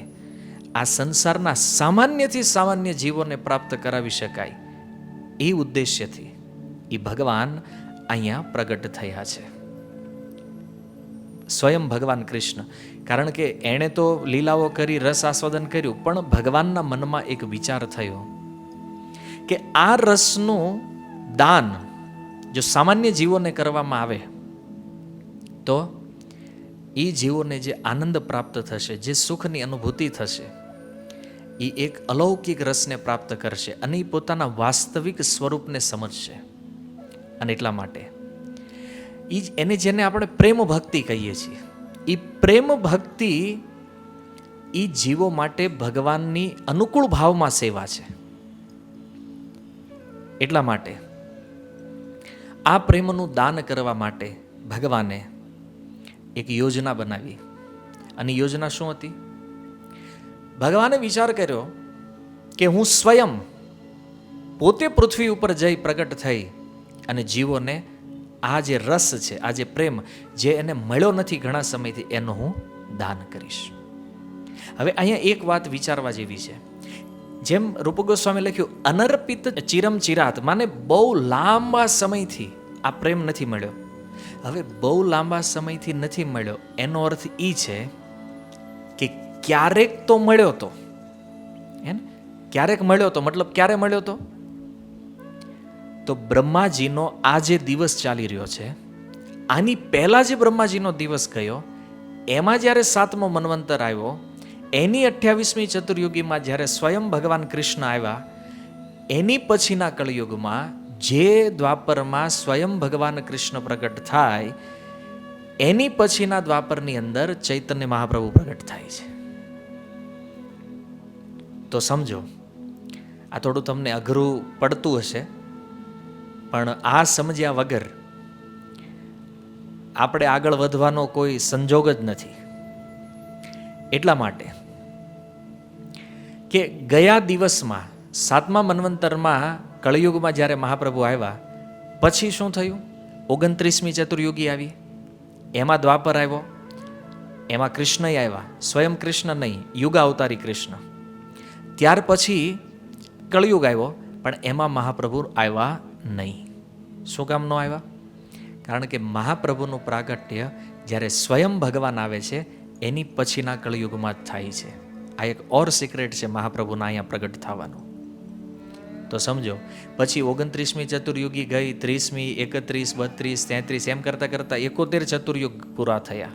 આ સંસારના સામાન્યથી સામાન્ય જીવોને પ્રાપ્ત કરાવી શકાય એ ઉદ્દેશ્યથી એ ભગવાન અહીંયા પ્રગટ થયા છે, સ્વયં ભગવાન કૃષ્ણ. કારણ કે એણે તો લીલાઓ કરી, રસ આસ્વાદન કર્યું, પણ ભગવાનના મનમાં એક વિચાર થયો કે આ રસનું દાન જો સામાન્ય જીવોને કરવામાં આવે તો એ જીવોને જે આનંદ પ્રાપ્ત થશે, જે સુખની અનુભૂતિ થશે, એ એક અલૌકિક રસને પ્રાપ્ત કરશે અને એ પોતાના વાસ્તવિક સ્વરૂપને સમજશે. અને એટલા માટે એને જેને આપણે પ્રેમ ભક્તિ કહીએ છીએ, એ પ્રેમ ભક્તિ એ જીવો માટે ભગવાનની અનુકૂળ ભાવમાં સેવા છે. એટલા માટે આ પ્રેમનું દાન કરવા માટે ભગવાને એક યોજના બનાવી. અને યોજના શું હતી? ભગવાને વિચાર કર્યો કે હું સ્વયં પોતે પૃથ્વી ઉપર જઈ પ્રગટ થઈ અને જીવોને આ જે રસ છે, આ જે પ્રેમ જે એને મળ્યો નથી ઘણા સમયથી, એનું હું દાન કરીશ. હવે અહીંયા એક વાત વિચારવા જેવી છે. જેમ રૂપ ગોસ્વામી લખ્યું, અનર્પિત ચિરમ ચિરાત, માને બહુ લાંબા સમયથી આ પ્રેમ નથી મળ્યો. હવે બહુ લાંબા સમયથી નથી મળ્યો એનો અર્થ એ છે કે ક્યારેક તો મળ્યો તો, ક્યારેક મળ્યો તો, મતલબ ક્યારે મળ્યો તો? તો બ્રહ્માજીનો આ જે દિવસ ચાલી રહ્યો છે, આની પહેલા જે બ્રહ્માજીનો દિવસ ગયો, એમાં જ્યારે 7મો મન્વંતર આવ્યો, એની 28મી ચતુર્યુગીમાં જ્યારે સ્વયં ભગવાન કૃષ્ણ આવ્યા, એની પછીના કળયુગમાં જે દ્વાપરમાં સ્વયં ભગવાન કૃષ્ણ પ્રગટ થાય, એની પછીના દ્વાપરની અંદર ચૈતન્ય મહાપ્રભુ પ્રગટ થાય છે. તો સમજો, આ થોડું તમને અઘરું પડતું હશે, પણ આ સમજ્યા વગર આપણે આગળ વધવાનો કોઈ સંજોગ જ નથી. એટલા માટે કે ગયા દિવસમાં 7મા મન્વંતરમાં કળયુગમાં જ્યારે મહાપ્રભુ આવ્યા, પછી શું થયું? 29મી ચતુર્યુગી આવી, એમાં દ્વાપર આવ્યો, એમાં કૃષ્ણ આવ્યા, સ્વયં કૃષ્ણ નહીં, યુગ અવતારી કૃષ્ણ. ત્યાર પછી કળિયુગ આવ્યો, પણ એમાં મહાપ્રભુ આવ્યા નહીં. શું કામ ન આવ્યા? કારણ કે મહાપ્રભુનું પ્રાગટ્ય જ્યારે સ્વયં ભગવાન આવે છે એની પછીના કળિયુગમાં જ થાય છે. આ એક ઓર સિક્રેટ છે મહાપ્રભુના અહીંયા પ્રગટ થવાનું. તો સમજો, પછી 29મી ચતુર્યુગી ગઈ, 30મી, 31, 32, 33, એમ કરતાં કરતાં 71 ચતુર્યુગ પૂરા થયા.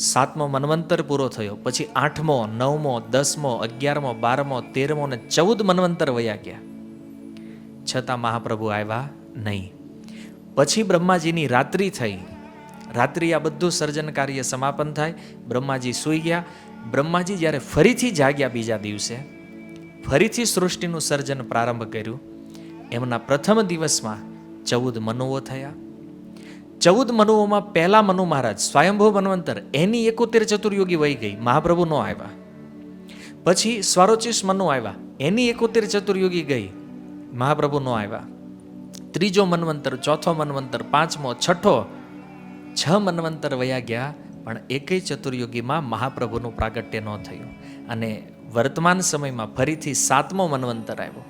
7મો મન્વંતર પૂરો થયો, પછી 8મો, 9મો, 10મો, 11મો, 12મો, 13મો અને 14 મન્વંતર વયા ગયા, છતાં મહાપ્રભુ આવ્યા નહીં. પછી બ્રહ્માજીની રાત્રિ થઈ, રાત્રિ આ બધું સર્જન કાર્ય સમાપન થાય, બ્રહ્માજી સૂઈ ગયા. બ્રહ્માજી જ્યારે ફરીથી જાગ્યા બીજા દિવસે, ફરીથી સૃષ્ટિનું સર્જન પ્રારંભ કર્યું. એમના પ્રથમ દિવસમાં 14 મનુઓ થયા. 14 મનુઓમાં પહેલા મનુ મહારાજ સ્વયંભૂ મન્વંતર, એની 71 ચતુર્યુગી વહી ગઈ, મહાપ્રભુ નો આવ્યા. પછી સ્વારોચિષ મનુ આવ્યા, એની 71 ચતુર્યુગી ગઈ, મહાપ્રભુ નો આવ્યા. ત્રીજો મન્વંતર, ચોથો મન્વંતર, 5મો, 6ઠો, 6 મન્વંતર વયા ગયા, પણ એકેય ચતુર્યુગીમાં મહાપ્રભુનું પ્રાગટ્ય ન થયું. અને વર્તમાન સમયમાં ફરીથી 7મો મન્વંતર આવ્યો.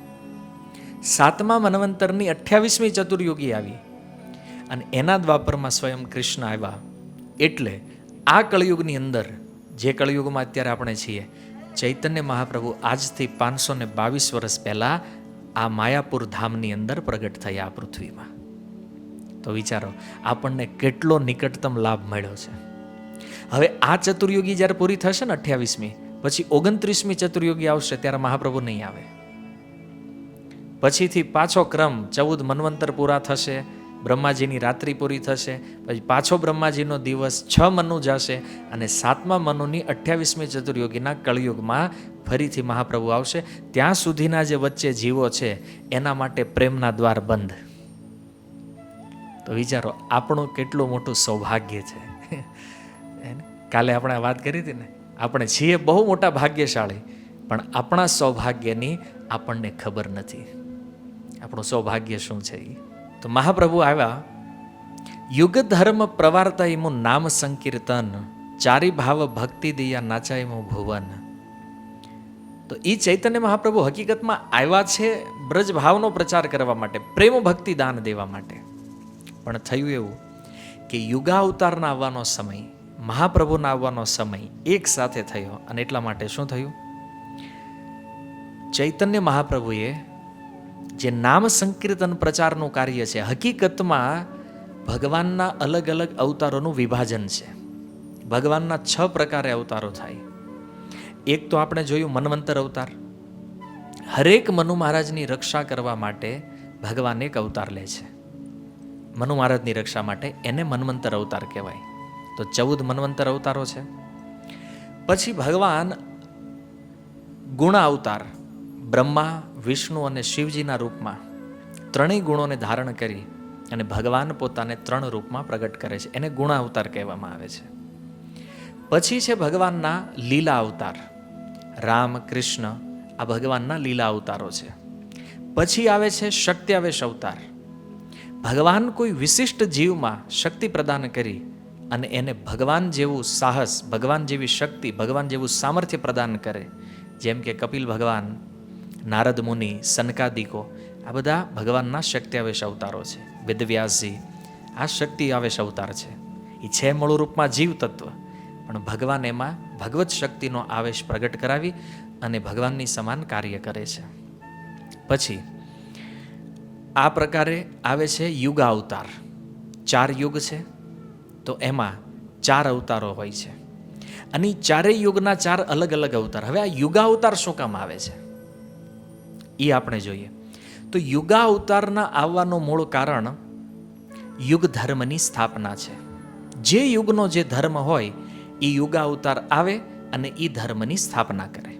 7મા મન્વંતરની 28મી ચતુર્યુગી આવી અને એના દ્વાપરમાં સ્વયં કૃષ્ણ આવ્યા. એટલે આ કળિયુગની અંદર, જે કળિયુગમાં અત્યારે આપણે છીએ, ચૈતન્ય મહાપ્રભુ આજથી 522 વર્ષ પહેલાં આ માયાપુર ધામની અંદર પ્રગટ થયા આ પૃથ્વીમાં. તો વિચારો, આપણને કેટલો નિકટતમ લાભ મળ્યો છે. હવે આ ચતુર્યુગી જ્યારે પૂરી થશે ને 28મી, પછી 29મી ચતુર્યુગી આવશે, ત્યારે મહાપ્રભુ નહીં આવે. પછીથી પાછો ક્રમ, 14 મન્વંતર પૂરા થશે, બ્રહ્માજીની રાત્રિ પૂરી થશે, પછી પાછો બ્રહ્માજીનો દિવસ, 6 મનુ જશે અને 7મા મનુની 28મી ચતુર્યુગીના કળિયુગમાં ફરીથી મહાપ્રભુ આવશે. ત્યાં સુધીના જે વચ્ચે જીવો છે એના માટે પ્રેમના દ્વાર બંધ. તો વિચારો, આપણું કેટલું મોટું સૌભાગ્ય છે. કાલે આપણે વાત કરી હતી ને, આપણે છીએ બહુ મોટા ભાગ્યશાળી, પણ આપણા સૌભાગ્યની આપણને ખબર નથી. આપણું સૌભાગ્ય શું છે? તો મહાપ્રભુ આવ્યા. યુગ ધર્મ પ્રવાર્તા ઇમું નામ સંકીર્તન, ચારી ભાવ ભક્તિ દિયા નાચાયમું ભુવન. તો એ ચૈતન્ય મહાપ્રભુ હકીકતમાં આવ્યા છે બ્રજ ભાવનો પ્રચાર કરવા માટે, પ્રેમ ભક્તિ દાન દેવા માટે. પણ થયું એવું કે યુગાવતારના આવવાનો સમય, મહાપ્રભુના આવવાનો સમય એક સાથે થયો. અને એટલા માટે શું થયું? ચૈતન્ય મહાપ્રભુએ જે નામ સંકીર્તન પ્રચારનું કાર્ય છે, હકીકતમાં ભગવાનના અલગ અલગ અવતારોનું વિભાજન છે. ભગવાનના 6 પ્રકારે અવતારો થાય. એક તો આપણે જોયું મન્વંતર અવતાર. હરેક મનુ મહારાજની રક્ષા કરવા માટે ભગવાન એક અવતાર લે છે. મનુ મહારાજની રક્ષા માટે એને મન્વંતર અવતાર કહેવાય. તો 14 મન્વંતર અવતારો છે. પછી ભગવાન ગુણ અવતાર, બ્રહ્મા, વિષ્ણુ અને શિવજીના રૂપમાં ત્રણેય ગુણોને ધારણ કરી અને ભગવાન પોતાને 3 રૂપમાં પ્રગટ કરે છે. એને ગુણ અવતાર કહેવામાં આવે છે. પછી છે ભગવાનના લીલા અવતાર. રામ, કૃષ્ણ, આ ભગવાનના લીલા અવતારો છે. પછી આવે છે શક્ત્યાવેશ અવતાર. ભગવાન કોઈ વિશિષ્ટ જીવમાં શક્તિ પ્રદાન કરી અને એને ભગવાન જેવું સાહસ, ભગવાન જેવી શક્તિ, ભગવાન જેવું સામર્થ્ય પ્રદાન કરે. જેમ કે કપિલ ભગવાન, નારદ મુનિ, સનકાદિકો, આ બધા ભગવાનના શક્ત્યાવેશ અવતારો છે. વેદવ્યાસજી, આ શક્તિ આવેશ અવતાર છે. એ છે મૂળ રૂપમાં જીવ તત્વ, પણ ભગવાન એમાં ભગવત શક્તિનો આવેશ પ્રગટ કરાવી અને ભગવાનની સમાન કાર્ય કરે છે. પછી આ પ્રકારે આવે છે યુગ અવતાર. 4 યુગ છે, તો એમાં 4 અવતારો હોય છે. અને ચારેય યુગના 4 અલગ અલગ અવતાર. હવે આ યુગા અવતાર શું કામ આવે છે એ આપણે જોઈએ. તો યુગા અવતારના આવવાનું મૂળ કારણ યુગ ધર્મની સ્થાપના છે. જે યુગનો જે ધર્મ હોય એ યુગા અવતાર આવે અને એ ધર્મની સ્થાપના કરે.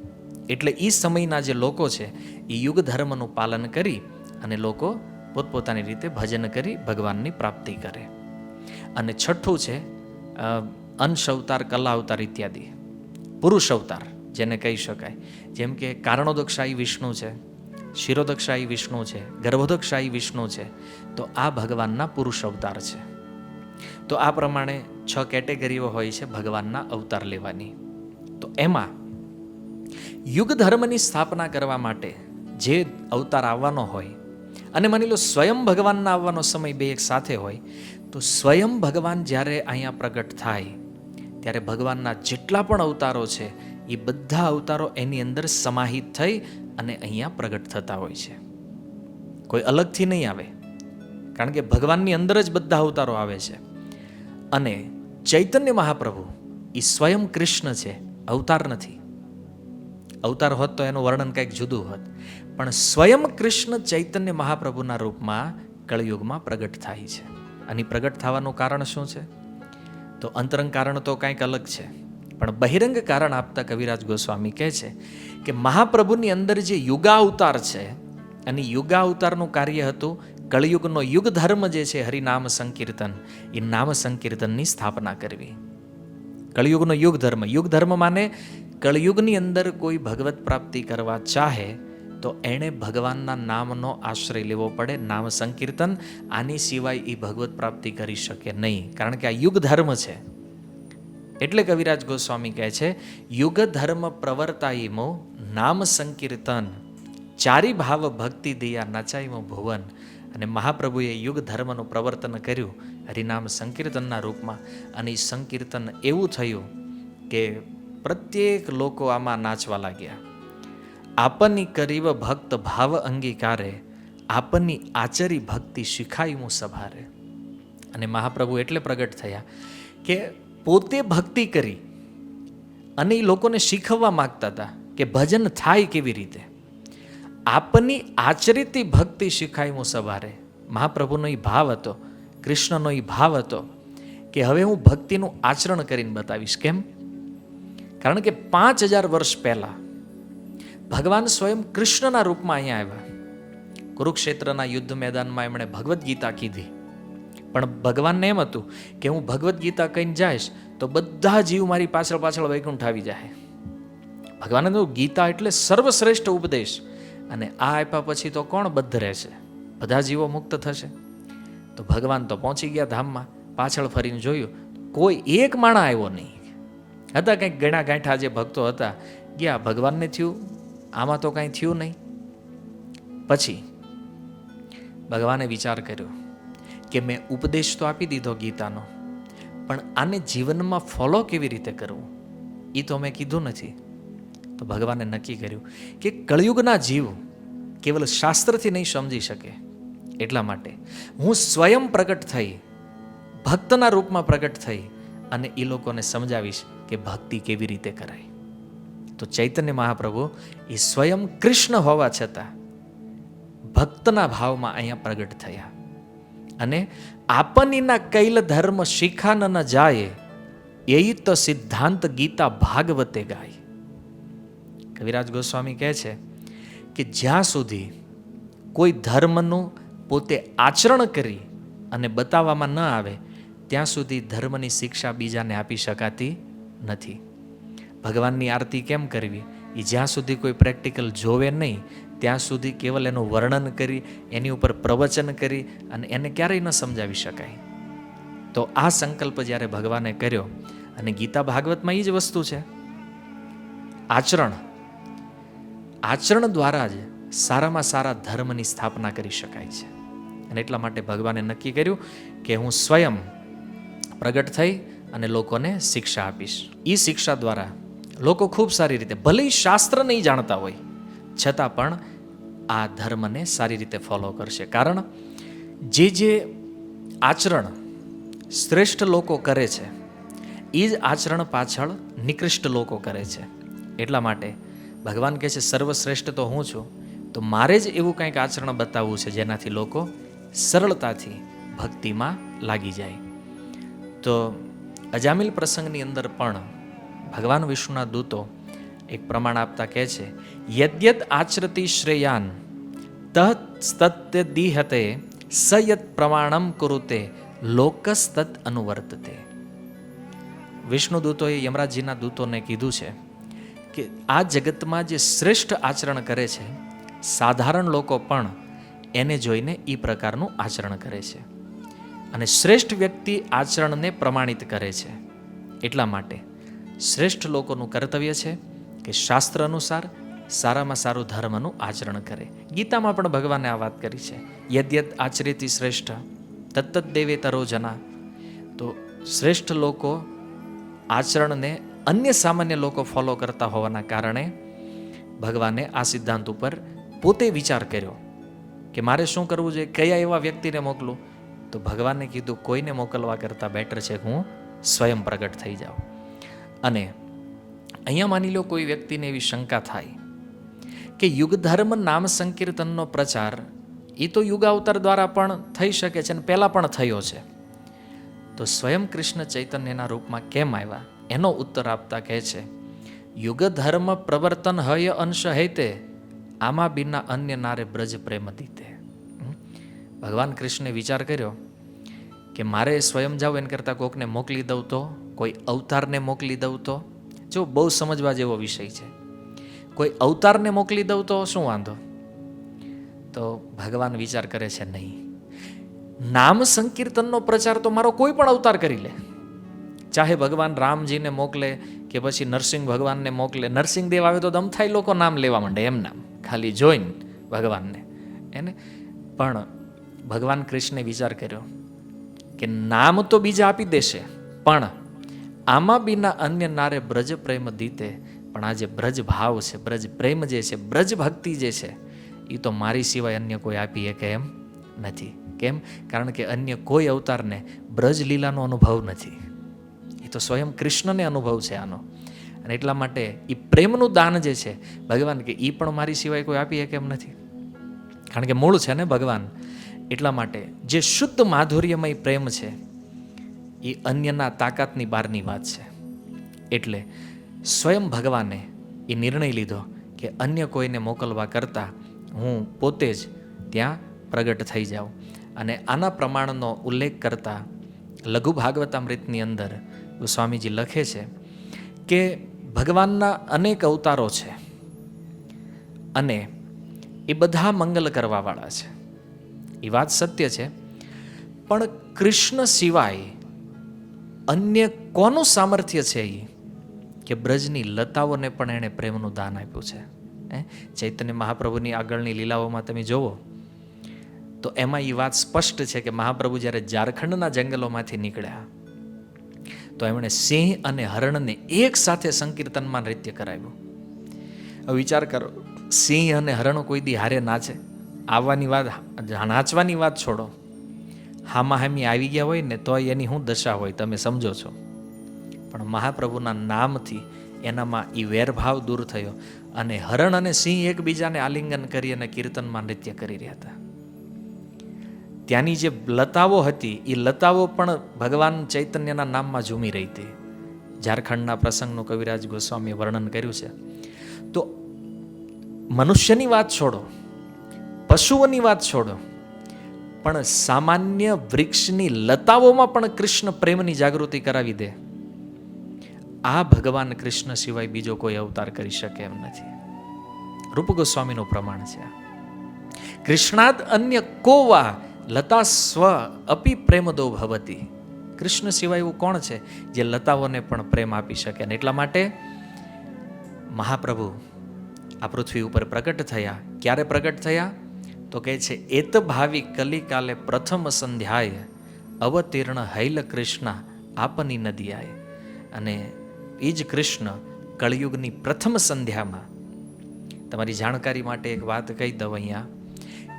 એટલે એ સમયના જે લોકો છે એ યુગ ધર્મનું પાલન કરી અને લોકો પોતપોતાની રીતે ભજન કરી ભગવાનની પ્રાપ્તિ કરે. અને છઠ્ઠું છે અંશ અવતાર, કલા અવતાર ઇત્યાદિ. પુરુષ અવતાર જેને કહી શકાય, જેમ કે કારણોદકશાહી વિષ્ણુ છે, શિરોદકશાહી વિષ્ણુ છે, ગર્ભોદકશાહી વિષ્ણુ છે, તો આ ભગવાનના પુરુષ અવતાર છે. તો આ પ્રમાણે 6 કેટેગરીઓ હોય છે ભગવાનના અવતાર લેવાની. તો એમાં યુગ ધર્મની સ્થાપના કરવા માટે જે અવતાર આવવાનો હોય, અને માની લો સ્વયં ભગવાનના આવવાનો સમય બે એક સાથે હોય, તો સ્વયં ભગવાન જ્યારે અહીંયા પ્રગટ થાય ત્યારે ભગવાનના જેટલા પણ અવતારો છે એ બધા અવતારો એની અંદર સમાહિત થઈ અને અહીંયા પ્રગટ થતા હોય છે. કોઈ અલગથી નહીં આવે, કારણ કે ભગવાનની અંદર જ બધા અવતારો આવે છે. અને ચૈતન્ય મહાપ્રભુ એ સ્વયં કૃષ્ણ છે, અવતાર નથી. અવતાર હોત તો એનું વર્ણન કંઈક જુદું હોત, પણ સ્વયં કૃષ્ણ ચૈતન્ય મહાપ્રભુના રૂપમાં કળયુગમાં પ્રગટ થાય છે. અને પ્રગટ થવાનું કારણ શું છે? તો અંતરંગ કારણ તો કંઈક અલગ છે, પણ બહિરંગ કારણ આપતા કવિરાજ ગોસ્વામી કહે છે કે મહાપ્રભુની અંદર જે યુગાવતાર છે, અને યુગાવતારનું કાર્ય હતું કળયુગનો યુગ ધર્મ જે છે હરિનામ સંકીર્તન, એ નામ સંકીર્તનની સ્થાપના કરવી. કળયુગનો યુગ ધર્મ માને કળયુગની અંદર કોઈ ભગવત પ્રાપ્તિ કરવા ચાહે તો એણે ભગવાનના નામનો આશ્રય લેવો પડે, નામ સંકીર્તન. આની સિવાય એ ભગવત પ્રાપ્તિ કરી શકે નહીં, કારણ કે આ યુગ ધર્મ છે. એટલે કવિરાજ ગોસ્વામી કહે છે યુગ ધર્મ પ્રવર્તાઈમો નામ સંકીર્તન, ચારી ભાવ ભક્તિ દયા નચાઈમો ભુવન. અને મહાપ્રભુએ યુગ ધર્મનું પ્રવર્તન કર્યું હરિનામ સંકીર્તનના રૂપમાં. અને એ સંકીર્તન એવું થયું કે પ્રત્યેક લોકો આમાં નાચવા લાગ્યા. આપની કરીવ ભક્ત ભાવ અંગીકારે, આપની આચરી ભક્તિ શીખાયું સભારે. અને મહાપ્રભુ એટલે પ્રગટ થયા કે પોતે ભક્તિ કરી અને એ લોકોને શીખવવા માગતા હતા કે ભજન થાય કેવી રીતે. આપની આચરિતી ભક્તિ શીખાયું સભારે. મહાપ્રભુનો એ ભાવ હતો, કૃષ્ણનો એ ભાવ હતો કે હવે હું ભક્તિનું આચરણ કરીને બતાવીશ. કેમ? કારણ કે 5000 વર્ષ પહેલા ભગવાન સ્વયં કૃષ્ણના રૂપમાં અહીંયા આવ્યા. કુરુક્ષેત્રના યુદ્ધ મેદાનમાં એમણે ભગવદ્ ગીતા કીધી, પણ ભગવાનને એમ હતું કે હું ભગવદ્ ગીતા કહીને જઈશ તો બધા જીવ મારી પાછળ પાછળ વૈકુંઠ આવી જાય. ભગવાને તો ગીતા એટલે સર્વશ્રેષ્ઠ ઉપદેશ, અને આ આપ્યા પછી તો કોણ બદ્ધ રહેશે? બધા જીવો મુક્ત થશે. તો ભગવાન તો પહોંચી ગયા ધામમાં, પાછળ ફરીને જોયું કોઈ એક માણા આવ્યો નહીં. હતા કંઈક ગણા ગાંઠા જે ભક્તો હતા, ગયા, ભગવાનને થયું આમાં તો કાંઈ થયું નહીં. પછી ભગવાને વિચાર કર્યો કે મેં ઉપદેશ તો આપી દીધો ગીતાનો, પણ આને જીવનમાં ફોલો કેવી રીતે કરવું એ તો મેં કીધું નથી. તો ભગવાને નક્કી કર્યું કે કળયુગના જીવ કેવલ શાસ્ત્રથી નહીં સમજી શકે, એટલા માટે હું સ્વયં પ્રગટ થઈ, ભક્તના રૂપમાં પ્રગટ થઈ અને એ લોકોને સમજાવીશ કે ભક્તિ કેવી રીતે કરાય. તો ચૈતન્ય મહાપ્રભુ એ સ્વયં કૃષ્ણ હોવા છતાં ભક્તના ભાવમાં અહીંયા પ્રગટ થયા. અને આપનીના કૈલ ધર્મ શિખાન ન જાય, એ તો સિદ્ધાંત ગીતા ભાગવતે ગાય. કવિરાજ ગોસ્વામી કહે છે કે જ્યાં સુધી કોઈ ધર્મનું પોતે આચરણ કરી અને બતાવવામાં ન આવે ત્યાં સુધી ધર્મની શિક્ષા બીજાને આપી શકાતી નથી. ભગવાનની આરતી કેમ કરવી એ જ્યાં સુધી કોઈ પ્રેક્ટિકલ જોવે નહીં ત્યાં સુધી કેવલ એનું વર્ણન કરી, એની ઉપર પ્રવચન કરી અને એને ક્યારેય ન સમજાવી શકાય. તો આ સંકલ્પ જ્યારે ભગવાને કર્યો, અને ગીતા ભાગવતમાં એ જ વસ્તુ છે, આચરણ દ્વારા જ સારામાં સારા ધર્મની સ્થાપના કરી શકાય છે. અને એટલા માટે ભગવાને નક્કી કર્યું કે હું સ્વયં પ્રગટ થઈ અને લોકોને શિક્ષા આપીશ. એ શિક્ષા દ્વારા લોકો ખૂબ સારી રીતે, ભલે શાસ્ત્ર નહીં જાણતા હોય છતાં પણ આ ધર્મને સારી રીતે ફોલો કરશે. કારણ જે આચરણ શ્રેષ્ઠ લોકો કરે છે એ જ આચરણ પાછળ નિકૃષ્ટ લોકો કરે છે. એટલા માટે ભગવાન કહે છે સર્વશ્રેષ્ઠ તો હું છું, તો મારે જ એવું કંઈક આચરણ બતાવવું છે જેનાથી લોકો સરળતાથી ભક્તિમાં લાગી જાય. તો અજામિલ પ્રસંગની અંદર પણ ભગવાન વિષ્ણુના દૂતો એક પ્રમાણ આપતા કહે છે યદ્યત આચરતી શ્રેયાન તત્ દીહતે સયત પ્રમાણમ કુરુતે લોકસ્તત અનુવર્તતે. વિષ્ણુ દૂતોએ યમરાજજીના દૂતોને કીધું છે કે આ જગતમાં જે શ્રેષ્ઠ આચરણ કરે છે સાધારણ લોકો પણ એને જોઈને એ પ્રકારનું આચરણ કરે છે. અને શ્રેષ્ઠ વ્યક્તિ આચરણને પ્રમાણિત કરે છે. એટલા માટે શ્રેષ્ઠ લોકોનું કર્તવ્ય છે કે શાસ્ત્ર અનુસાર સારામાં સારું ધર્મનું આચરણ કરે. ગીતામાં પણ ભગવાને આ વાત કરી છે, યદ્યદ આચરેતી શ્રેષ્ઠ તત્ત દેવેતરો જના. તો શ્રેષ્ઠ લોકો આચરણને અન્ય સામાન્ય લોકો ફોલો કરતા હોવાના કારણે ભગવાને આ સિદ્ધાંત ઉપર પોતે વિચાર કર્યો કે મારે શું કરવું જોઈએ, કયા એવા વ્યક્તિને મોકલું. તો ભગવાને કીધું કોઈને મોકલવા કરતાં બેટર છે કે હું સ્વયં પ્રગટ થઈ જાઉં. અને અહીંયા માની લો કોઈ વ્યક્તિને એવી શંકા થાય કે યુગ ધર્મ નામ સંકીર્તનનો પ્રચાર એ તો યુગાવતાર દ્વારા પણ થઈ શકે છે અને પહેલાં પણ થયો છે, તો સ્વયં કૃષ્ણ ચૈતન્યના રૂપમાં કેમ આવ્યા? એનો ઉત્તર આપતા કહે છે, યુગ ધર્મ પ્રવર્તન હય અંશ હૈતે આમાં બિના અન્ય નારે બ્રજ પ્રેમ દીતે. ભગવાન કૃષ્ણે વિચાર કર્યો કે મારે સ્વયં જાઉં એને કરતાં કોકને મોકલી દઉં તો, કોઈ અવતારને મોકલી દઉં તો. જો બહુ સમજવા જેવો વિષય છે. કોઈ અવતારને મોકલી દઉં તો શું વાંધો? તો ભગવાન વિચાર કરે છે નહીં, નામ સંકીર્તનનો પ્રચાર તો મારો કોઈ પણ અવતાર કરી લે, ચાહે ભગવાન રામજીને મોકલે કે પછી નરસિંહ ભગવાનને મોકલે. નરસિંહ દેવ આવે તો દમથાઈ લોકો નામ લેવા માંડે એમ નામ ખાલી જોઈને ભગવાનને એને. પણ ભગવાન કૃષ્ણે વિચાર કર્યો કે નામ તો બીજા આપી દેશે, પણ આમાં બીના અન્ય નારે બ્રજ પ્રેમ દીતે. પણ આ જે બ્રજ ભાવ છે, બ્રજ પ્રેમ જે છે, બ્રજ ભક્તિ જે છે, એ તો મારી સિવાય અન્ય કોઈ આપી શકે એમ નથી. કેમ? કારણ કે અન્ય કોઈ અવતારને બ્રજ લીલાનો અનુભવ નથી, એ તો સ્વયં કૃષ્ણને અનુભવ છે આનો. અને એટલા માટે એ પ્રેમનું દાન જે છે ભગવાન કે એ પણ મારી સિવાય કોઈ આપી શકે એમ નથી, કારણ કે મૂળ છે ને ભગવાન. એટલા માટે જે શુદ્ધ માધુર્યમય પ્રેમ છે એ અન્યના તાકાતની બહારની વાત છે. એટલે સ્વયં ભગવાને એ નિર્ણય લીધો કે અન્ય કોઈને મોકલવા કરતાં હું પોતે જ ત્યાં પ્રગટ થઈ જાઉં. અને આના પ્રમાણનો ઉલ્લેખ કરતા લઘુ ભાગવતામૃતની અંદર સ્વામીજી લખે છે કે ભગવાનના અનેક અવતારો છે અને એ બધા મંગલ કરવાવાળા છે. એ વાત સત્ય છે, પણ કૃષ્ણ સિવાય અન્ય કોનું સામર્થ્ય છે એ કે બ્રજની લતાઓને પણ એણે પ્રેમનું દાન આપ્યું છે. ચૈતન્ય મહાપ્રભુની આગળની લીલાઓમાં તમે જોવો તો એમાં એ વાત સ્પષ્ટ છે કે મહાપ્રભુ જ્યારે ઝારખંડના જંગલોમાંથી નીકળ્યા તો એમણે સિંહ અને હરણને એક સાથે સંકીર્તનમાં નૃત્ય કરાવ્યું. હવે વિચાર કરો, સિંહ અને હરણ કોઈ દી હારે નાચે? આવવાની વાત, નાચવાની વાત છોડો, હામાં હામી આવી ગયા હોય ને તો એની શું દશા હોય તમે સમજો છો. પણ મહાપ્રભુના નામથી એનામાં એ વેરભાવ દૂર થયો અને હરણ અને સિંહ એકબીજાને આલિંગન કરી અને કીર્તનમાં નૃત્ય કરી રહ્યા હતા. ત્યાંની જે લતાઓ હતી એ લતાઓ પણ ભગવાન ચૈતન્યના નામમાં ઝૂમી રહી હતી. ઝારખંડના પ્રસંગનું કવિરાજ ગોસ્વામીએ વર્ણન કર્યું છે. તો મનુષ્યની વાત છોડો, પશુઓની વાત છોડો, પણ સામાન્ય વૃક્ષની લતાઓમાં પણ કૃષ્ણ પ્રેમની જાગૃતિ કરાવી દે, આ ભગવાન કૃષ્ણ સિવાય બીજો કોઈ અવતાર કરી શકે એમ નથી. રૂપ ગોસ્વામીનું પ્રમાણ છે. કૃષ્ણાદ અન્ય કોવા લતા સ્વ અપી પ્રેમદો ભવતી. કૃષ્ણ સિવાય એવું કોણ છે જે લતાઓને પણ પ્રેમ આપી શકે? અને એટલા માટે મહાપ્રભુ આ પૃથ્વી ઉપર પ્રગટ થયા. ક્યારે પ્રગટ થયા? તો કહે છે એત ભાવિ કલિકાલે પ્રથમ સંધ્યાય અવતીર્ણ હૈલ કૃષ્ણ આપની નદીયાય. અને એ જ કૃષ્ણ કળિયુગની પ્રથમ સંધ્યામાં, તમારી જાણકારી માટે એક વાત કહી દઉં અહીંયા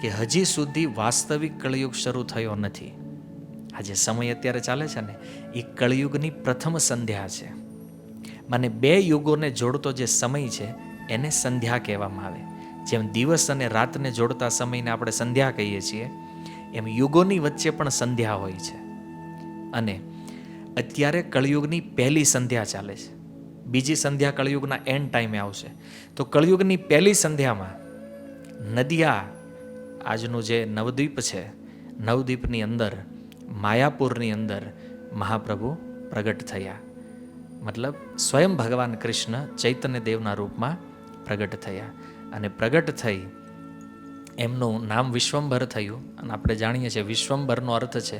કે હજી સુધી વાસ્તવિક કળિયુગ શરૂ થયો નથી. આ જે સમય અત્યારે ચાલે છે ને એ કળિયુગની પ્રથમ સંધ્યા છે. મને બે યુગોને જોડતો જે સમય છે એને સંધ્યા કહેવામાં આવે. જેમ દિવસ અને રાતને જોડતા સમયને આપણે સંધ્યા કહીએ છીએ, એમ યુગોની વચ્ચે પણ સંધ્યા હોય છે. અને અત્યારે કળિયુગની પહેલી સંધ્યા ચાલે છે. બીજી સંધ્યા કળિયુગના એન્ડ ટાઈમે આવશે. તો કળિયુગની પહેલી સંધ્યામાં નદિયા, આજનું જે નવદ્વીપ છે, નવદ્વીપની અંદર માયાપુરની અંદર મહાપ્રભુ પ્રગટ થયા. મતલબ સ્વયં ભગવાન કૃષ્ણ ચૈતન્ય દેવના રૂપમાં પ્રગટ થયા. અને પ્રગટ થઈ એમનું નામ વિશ્વંભર થયું. અને આપણે જાણીએ છીએ વિશ્વંભરનો અર્થ છે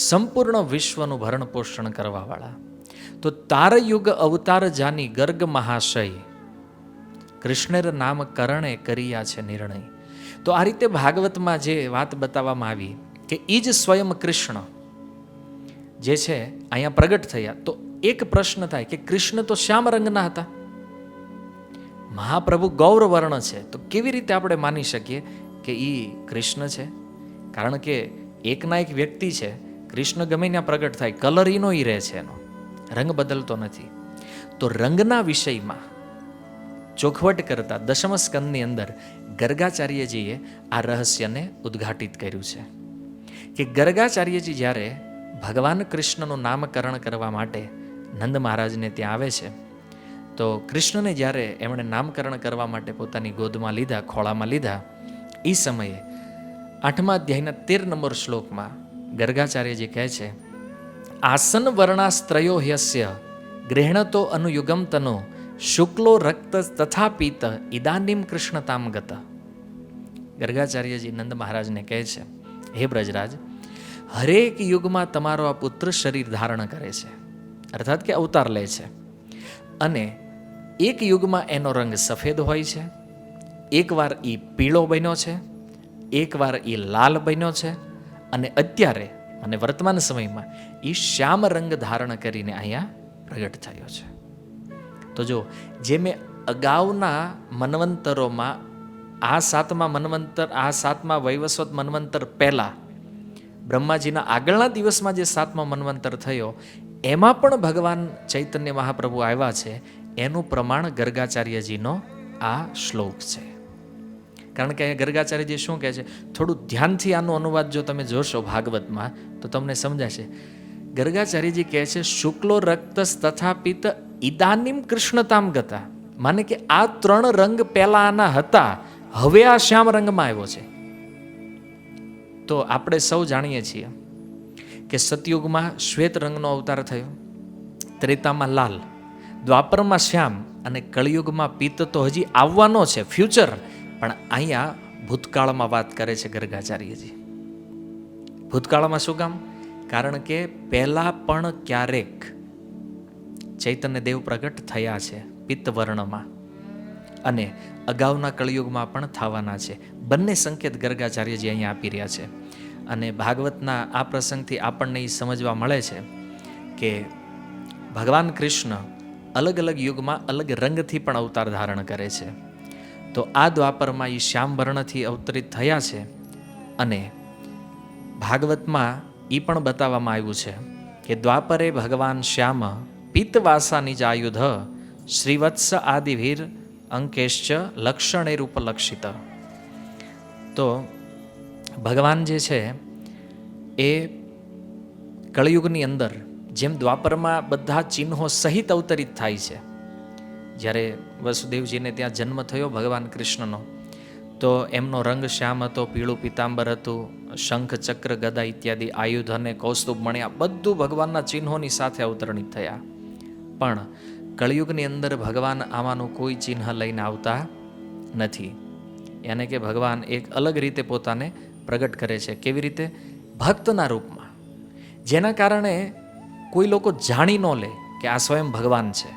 સંપૂર્ણ વિશ્વનું ભરણ પોષણ કરવાવાળા. તો તારયુગ અવતાર જાની ગર્ગ મહાશય, કૃષ્ણેર નામ કરણે કર્યા છે નિર્ણય. તો આ રીતે ભાગવતમાં જે વાત બતાવવામાં આવી કે એ જ સ્વયં કૃષ્ણ જે છે અહીંયા પ્રગટ થયા. તો એક પ્રશ્ન થાય કે કૃષ્ણ તો શ્યામ રંગના હતા, મહાપ્રભુ ગૌરવર્ણ છે, તો કેવી રીતે આપણે માની શકીએ કે એ કૃષ્ણ છે? કારણ કે એકના એક વ્યક્તિ છે, કૃષ્ણ ગમે ત્યાં પ્રગટ થાય, કલર ઈનો ઈ રહે છે, એનો રંગ બદલતો નથી. તો રંગના વિષયમાં ચોખવટ કરતા દશમ સ્કંદની અંદર ગર્ગાચાર્યજીએ આ રહસ્યને ઉદ્ઘાટિત કર્યું છે કે ગર્ગાચાર્યજી જ્યારે ભગવાન કૃષ્ણનું નામકરણ કરવા માટે નંદ મહારાજને ત્યાં આવે છે, તો કૃષ્ણને જ્યારે એમણે નામકરણ કરવા માટે પોતાની ગોદમાં લીધા, ખોળામાં લીધા, એ સમયે 8મા અધ્યાયના 13 નંબર શ્લોકમાં ગર્ગાચાર્યજી કહે છે, આસન વર્ણાસ્ત્રયો હ્યસ્ય ગૃહણતો અનુયુગમ તનો શુક્લો રક્ત તથા પીત ઇદાનીમ કૃષ્ણતામ ગત. ગર્ગાચાર્યજી નંદ મહારાજને કહે છે, હે બ્રજરાજ, હરેક યુગમાં તમારો આ પુત્ર શરીર ધારણ કરે છે, અર્થાત કે અવતાર લે છે, અને એક યુગમાં એનો રંગ સફેદ હોય છે, એકવાર એ પીળો બન્યો છે, એકવાર એ લાલ બન્યો છે, અને અત્યારે અને વર્તમાન સમયમાં એ શ્યામ રંગ ધારણ કરીને અહીંયા પ્રગટ થયો છે. તો જો જે મેં અગાઉના મન્વંતરોમાં આ 7મા વૈવસ્વત મન્વંતર પહેલા બ્રહ્માજીના આગળના દિવસમાં જે 7મા મન્વંતર થયો, એમાં પણ ભગવાન ચૈતન્ય મહાપ્રભુ આવ્યા છે, એનું પ્રમાણ ગર્ગાચાર્યજીનો આ શ્લોક છે. કારણ કે ગર્ગાચાર્યજી શું કહે છે, થોડું ધ્યાનથી આનો અનુવાદ જો તમે જોશો ભાગવતમાં તો તમને સમજાશે. ગર્ગાચાર્યજી કહે છે, શુક્લો રક્ત તથા પિત્ત ઇદાનીમ કૃષ્ણતામ ગતા, માને કે આ 3 રંગ પહેલા આના હતા, હવે આ શ્યામ રંગમાં આવ્યો છે. તો આપણે સૌ જાણીએ છીએ કે સતયુગમાં શ્વેત રંગનો અવતાર થયો, ત્રેતામાં લાલ, દ્વાપરમાં શ્યામ, અને કળિયુગમાં પિત્ત તો હજી આવવાનો છે, ફ્યુચર. પણ અહીંયા ભૂતકાળમાં વાત કરે છે ગર્ગાચાર્યજી. ભૂતકાળમાં શું કામ? કારણ કે પહેલા પણ ક્યારેક ચૈતન્ય દેવ પ્રગટ થયા છે પિત્ત વર્ણમાં, અને અગાઉના કળિયુગમાં પણ થવાના છે. બંને સંકેત ગર્ગાચાર્યજી અહીંયા આપી રહ્યા છે. અને ભાગવતના આ પ્રસંગથી આપણને એ સમજવા મળે છે કે ભગવાન કૃષ્ણ અલગ અલગ યુગમાં અલગ રંગથી પણ અવતાર ધારણ કરે છે. તો આ દ્વાપરમાં એ શ્યામ વર્ણથી અવતરિત થયા છે, અને ભાગવતમાં એ પણ બતાવવામાં આવ્યું છે કે દ્વાપરે ભગવાન શ્યામ પિત્તવાસા નિજ આયુધ શ્રીવત્સ આદિભીર અંકેશ્ચ લક્ષણે રૂપલક્ષિત. તો ભગવાન જે છે એ કળિયુગની અંદર જેમ દ્વાપરમાં બધા ચિહ્નો સહિત અવતરિત થાય છે, જ્યારે વસુદેવજીને ત્યાં જન્મ થયો ભગવાન કૃષ્ણનો, તો એમનો રંગ શ્યામ હતો, પીળું પિતાંબર હતું, શંખ ચક્ર ગદા ઇત્યાદિ આયુધ અને કૌસ્તુભ મણ્યા બધું ભગવાનના ચિહ્નોની સાથે અવતરણિત થયા. પણ કળિયુગની અંદર ભગવાન આમાંનું કોઈ ચિહ્ન લઈને આવતા નથી. એને કે ભગવાન એક અલગ રીતે પોતાને પ્રગટ કરે છે. કેવી રીતે? ભક્તના રૂપમાં, જેના કારણે કોઈ લોકો જાણી ન લે કે આ સ્વયં ભગવાન છે.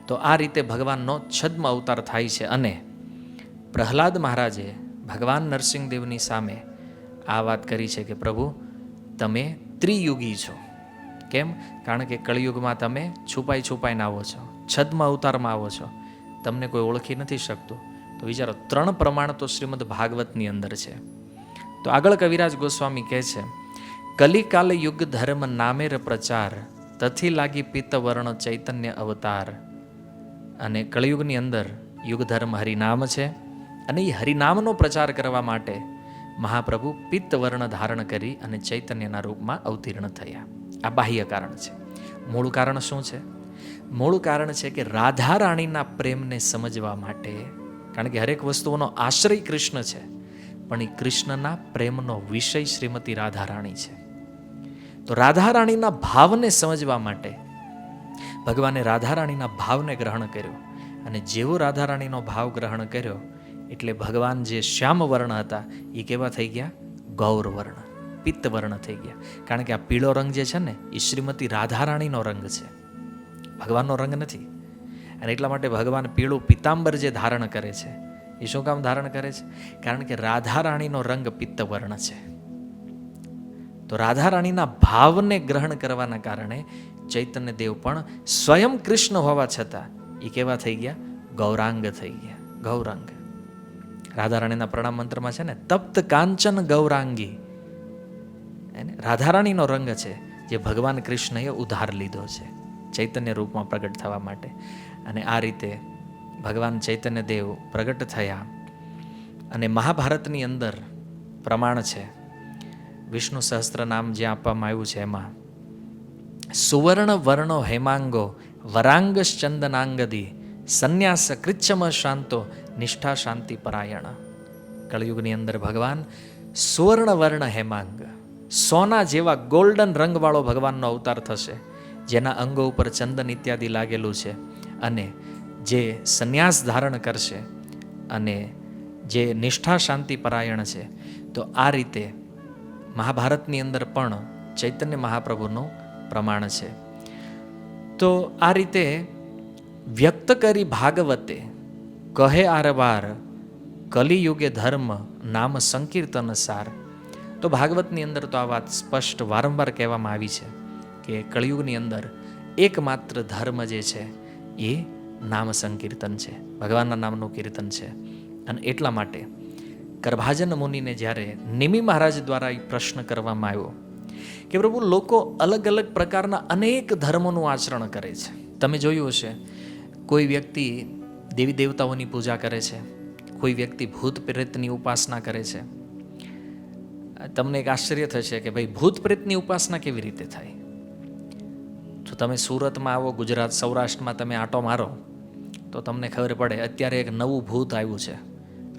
તો આ રીતે ભગવાનનો છદ્મ અવતાર થાય છે. અને પ્રહલાદ મહારાજે ભગવાન નરસિંહદેવની સામે આ વાત કરી છે કે પ્રભુ તમે ત્રિયુગી છો. કેમ? કારણ કે કળિયુગમાં તમે છુપાઈને આવો છો, છદ્મ અવતારમાં આવો છો, તમને કોઈ ઓળખી નથી શકતું. તો વિચારો, 3 પ્રમાણ તો શ્રીમદ ભાગવતની અંદર છે. તો આગળ કવિરાજ ગોસ્વામી કહે છે, કલિકાલ યુગ ધર્મ નામેર પ્રચાર તથી લાગી પિત્તવર્ણ ચૈતન્ય અવતાર. અને કળિયુગની અંદર યુગ ધર્મ હરિનામ છે, અને એ હરિનામનો પ્રચાર કરવા માટે મહાપ્રભુ પિત્તવર્ણ ધારણ કરી અને ચૈતન્યના રૂપમાં અવતીર્ણ થયા. આ બાહ્ય કારણ છે. મૂળ કારણ શું છે? મૂળ કારણ છે કે રાધા રાણીના પ્રેમને સમજવા માટે, કારણ કે હરેક વસ્તુઓનો આશ્રય કૃષ્ણ છે, પણ એ કૃષ્ણના પ્રેમનો વિષય શ્રીમતી રાધા રાણી છે. તો રાધા રાણીના ભાવને સમજવા માટે ભગવાને રાધા રાણીના ભાવને ગ્રહણ કર્યો, અને જેવો રાધા રાણીનો ભાવ ગ્રહણ કર્યો એટલે ભગવાન જે શ્યામ વર્ણ હતા એ કેવા થઈ ગયા? ગૌર વર્ણ, પિત્ત વર્ણ થઈ ગયા. કારણ કે આ પીળો રંગ જે છે ને એ શ્રીમતી રાધારાણીનો રંગ છે, ભગવાનનો રંગ નથી. અને એટલા માટે ભગવાન પીળું પિતાંબર જે ધારણ કરે છે એ શું કામ ધારણ કરે છે? કારણ કે રાધારાણીનો રંગ પિત્ત વર્ણ છે. તો રાધારાણીના ભાવને ગ્રહણ કરવાના કારણે ચૈતન્ય દેવ પણ સ્વયં કૃષ્ણ હોવા છતાં એ કેવા થઈ ગયા? ગૌરાંગ થઈ ગયા, ગૌરાંગ. રાધારાણીના પ્રણામ મંત્રમાં છે ને, તપ્ત કાંચન ગૌરાંગી. રાધારાણીનો રંગ છે જે ભગવાન કૃષ્ણએ ઉધાર લીધો છે ચૈતન્ય રૂપમાં પ્રગટ થવા માટે. અને આ રીતે ભગવાન ચૈતન્ય દેવ પ્રગટ થયા. અને મહાભારતની અંદર પ્રમાણ છે, વિષ્ણુ સહસ્ત્ર નામ જે આપવામાં આવ્યું છે એમાં સુવર્ણ વર્ણો હેમાંગો વરાંગશ્ચંદનાંગદી સંન્યાસ કૃચ્છમ શાંતો નિષ્ઠા શાંતિ પરાયણ. કળયુગની અંદર ભગવાન સુવર્ણ વર્ણ હેમાંગ, સોના જેવા ગોલ્ડન રંગવાળો ભગવાનનો અવતાર થશે, જેના અંગો ઉપર ચંદન ઇત્યાદિ લાગેલું છે, અને જે સંન્યાસ ધારણ કરશે અને જે નિષ્ઠા શાંતિ પરાયણ છે. તો આ રીતે મહાભારતની અંદર પણ ચૈતન્ય મહાપ્રભુનું પ્રમાણ છે. તો આ રીતે વ્યક્ત કરી ભાગવતે કહે આરવાર કલિયુગે ધર્મ નામ સંકીર્તન સાર. તો ભાગવતની અંદર તો આ વાત સ્પષ્ટ વારંવાર કહેવામાં આવી છે કે કળિયુગની અંદર એકમાત્ર ધર્મ જે છે એ નામ સંકીર્તન છે, ભગવાનના નામનું કીર્તન છે. અને એટલા માટે કરભાજન મુનિને જ્યારે નિમિ મહારાજ દ્વારા એ પ્રશ્ન કરવામાં આવ્યો કે પ્રભુ, લોકો અલગ અલગ પ્રકારના અનેક ધર્મોનું આચરણ કરે છે. તમે જોયું હશે, કોઈ વ્યક્તિ દેવી દેવતાઓની પૂજા કરે છે, કોઈ વ્યક્તિ ભૂત પ્રેતની ઉપાસના કરે છે. તમને એક આશ્ચર્ય થશે કે ભાઈ, ભૂત પ્રેતની ઉપાસના કેવી રીતે થાય? જો તમે સુરતમાં આવો, ગુજરાત સૌરાષ્ટ્રમાં તમે આંટો મારો તો તમને ખબર પડે, અત્યારે એક નવું ભૂત આવ્યું છે.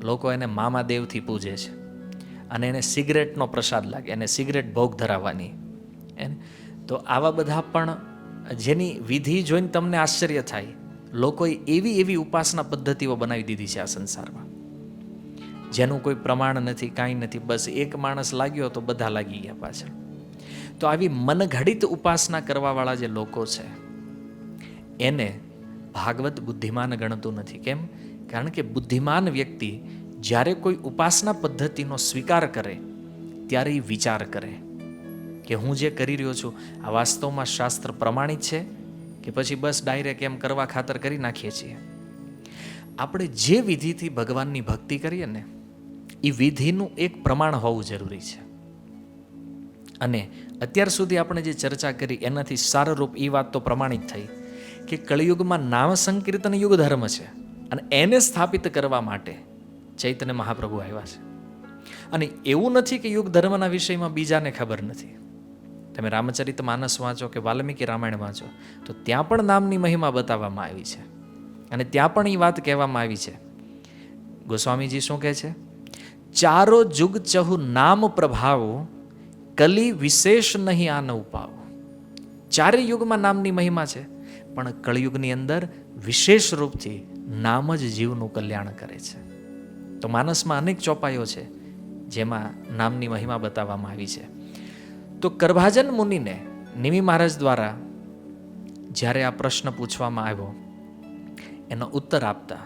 લોકો એને મામાદેવથી પૂજે છે અને એને સિગરેટનો પ્રસાદ લાગે, એને સિગરેટ ભોગ ધરાવવાની. તો આવા બધા પણ જેની વિધિ જોઈને તમને આશ્ચર્ય થાય, લોકોએ એવી એવી ઉપાસના પદ્ધતિઓ બનાવી દીધી છે આ સંસારમાં, જેનું કોઈ પ્રમાણ નથી, કાંઈ નથી. બસ એક માણસ લાગ્યો તો બધા લાગી ગયા પાછળ. તો આવી મનઘડિત ઉપાસના કરવાવાળા જે લોકો છે એને ભાગવત બુદ્ધિમાન ગણતું નથી. કેમ? કારણ કે બુદ્ધિમાન વ્યક્તિ જ્યારે કોઈ ઉપાસના પદ્ધતિનો સ્વીકાર કરે ત્યારે એ વિચાર કરે કે હું જે કરી રહ્યો છું આ વાસ્તવમાં શાસ્ત્ર પ્રમાણિત છે કે પછી બસ ડાયરેક્ટ એમ કરવા ખાતર કરી નાખીએ છીએ. આપણે જે વિધિથી ભગવાનની ભક્તિ કરીએ ને એ વિધિનું એક પ્રમાણ હોવું જરૂરી છે. અને અત્યાર સુધી આપણે જે ચર્ચા કરી એનાથી સારરૂપ એ વાત તો પ્રમાણિત થઈ કે કળિયુગમાં નામ સંકીર્તન યુગ ધર્મ છે, અને એને સ્થાપિત કરવા માટે ચૈતન્ય મહાપ્રભુ આવ્યા છે. અને એવું નથી કે યુગ ધર્મના વિષયમાં બીજાને ખબર નથી. તમે રામચરિત માનસ વાંચો કે વાલ્મીકી રામાયણ વાંચો તો ત્યાં પણ નામની મહિમા બતાવવામાં આવી છે, અને ત્યાં પણ એ વાત કહેવામાં આવી છે. ગોસ્વામીજી શું કહે છે? ચારો જુગ ચહુ નામ પ્રભાવો કલી વિશેષ નહીં આન ઉપાવો. ચારે યુગમાં નામની મહિમા છે, પણ કળયુગની અંદર વિશેષ રૂપથી નામ જ જીવનું કલ્યાણ કરે છે. તો માનસમાં અનેક ચોપાઈઓ છે જેમાં નામની મહિમા બતાવવામાં આવી છે. તો કરભાજન મુનિને નિમિ મહારાજ દ્વારા જ્યારે આ પ્રશ્ન પૂછવામાં આવ્યો એનો ઉત્તર આપતા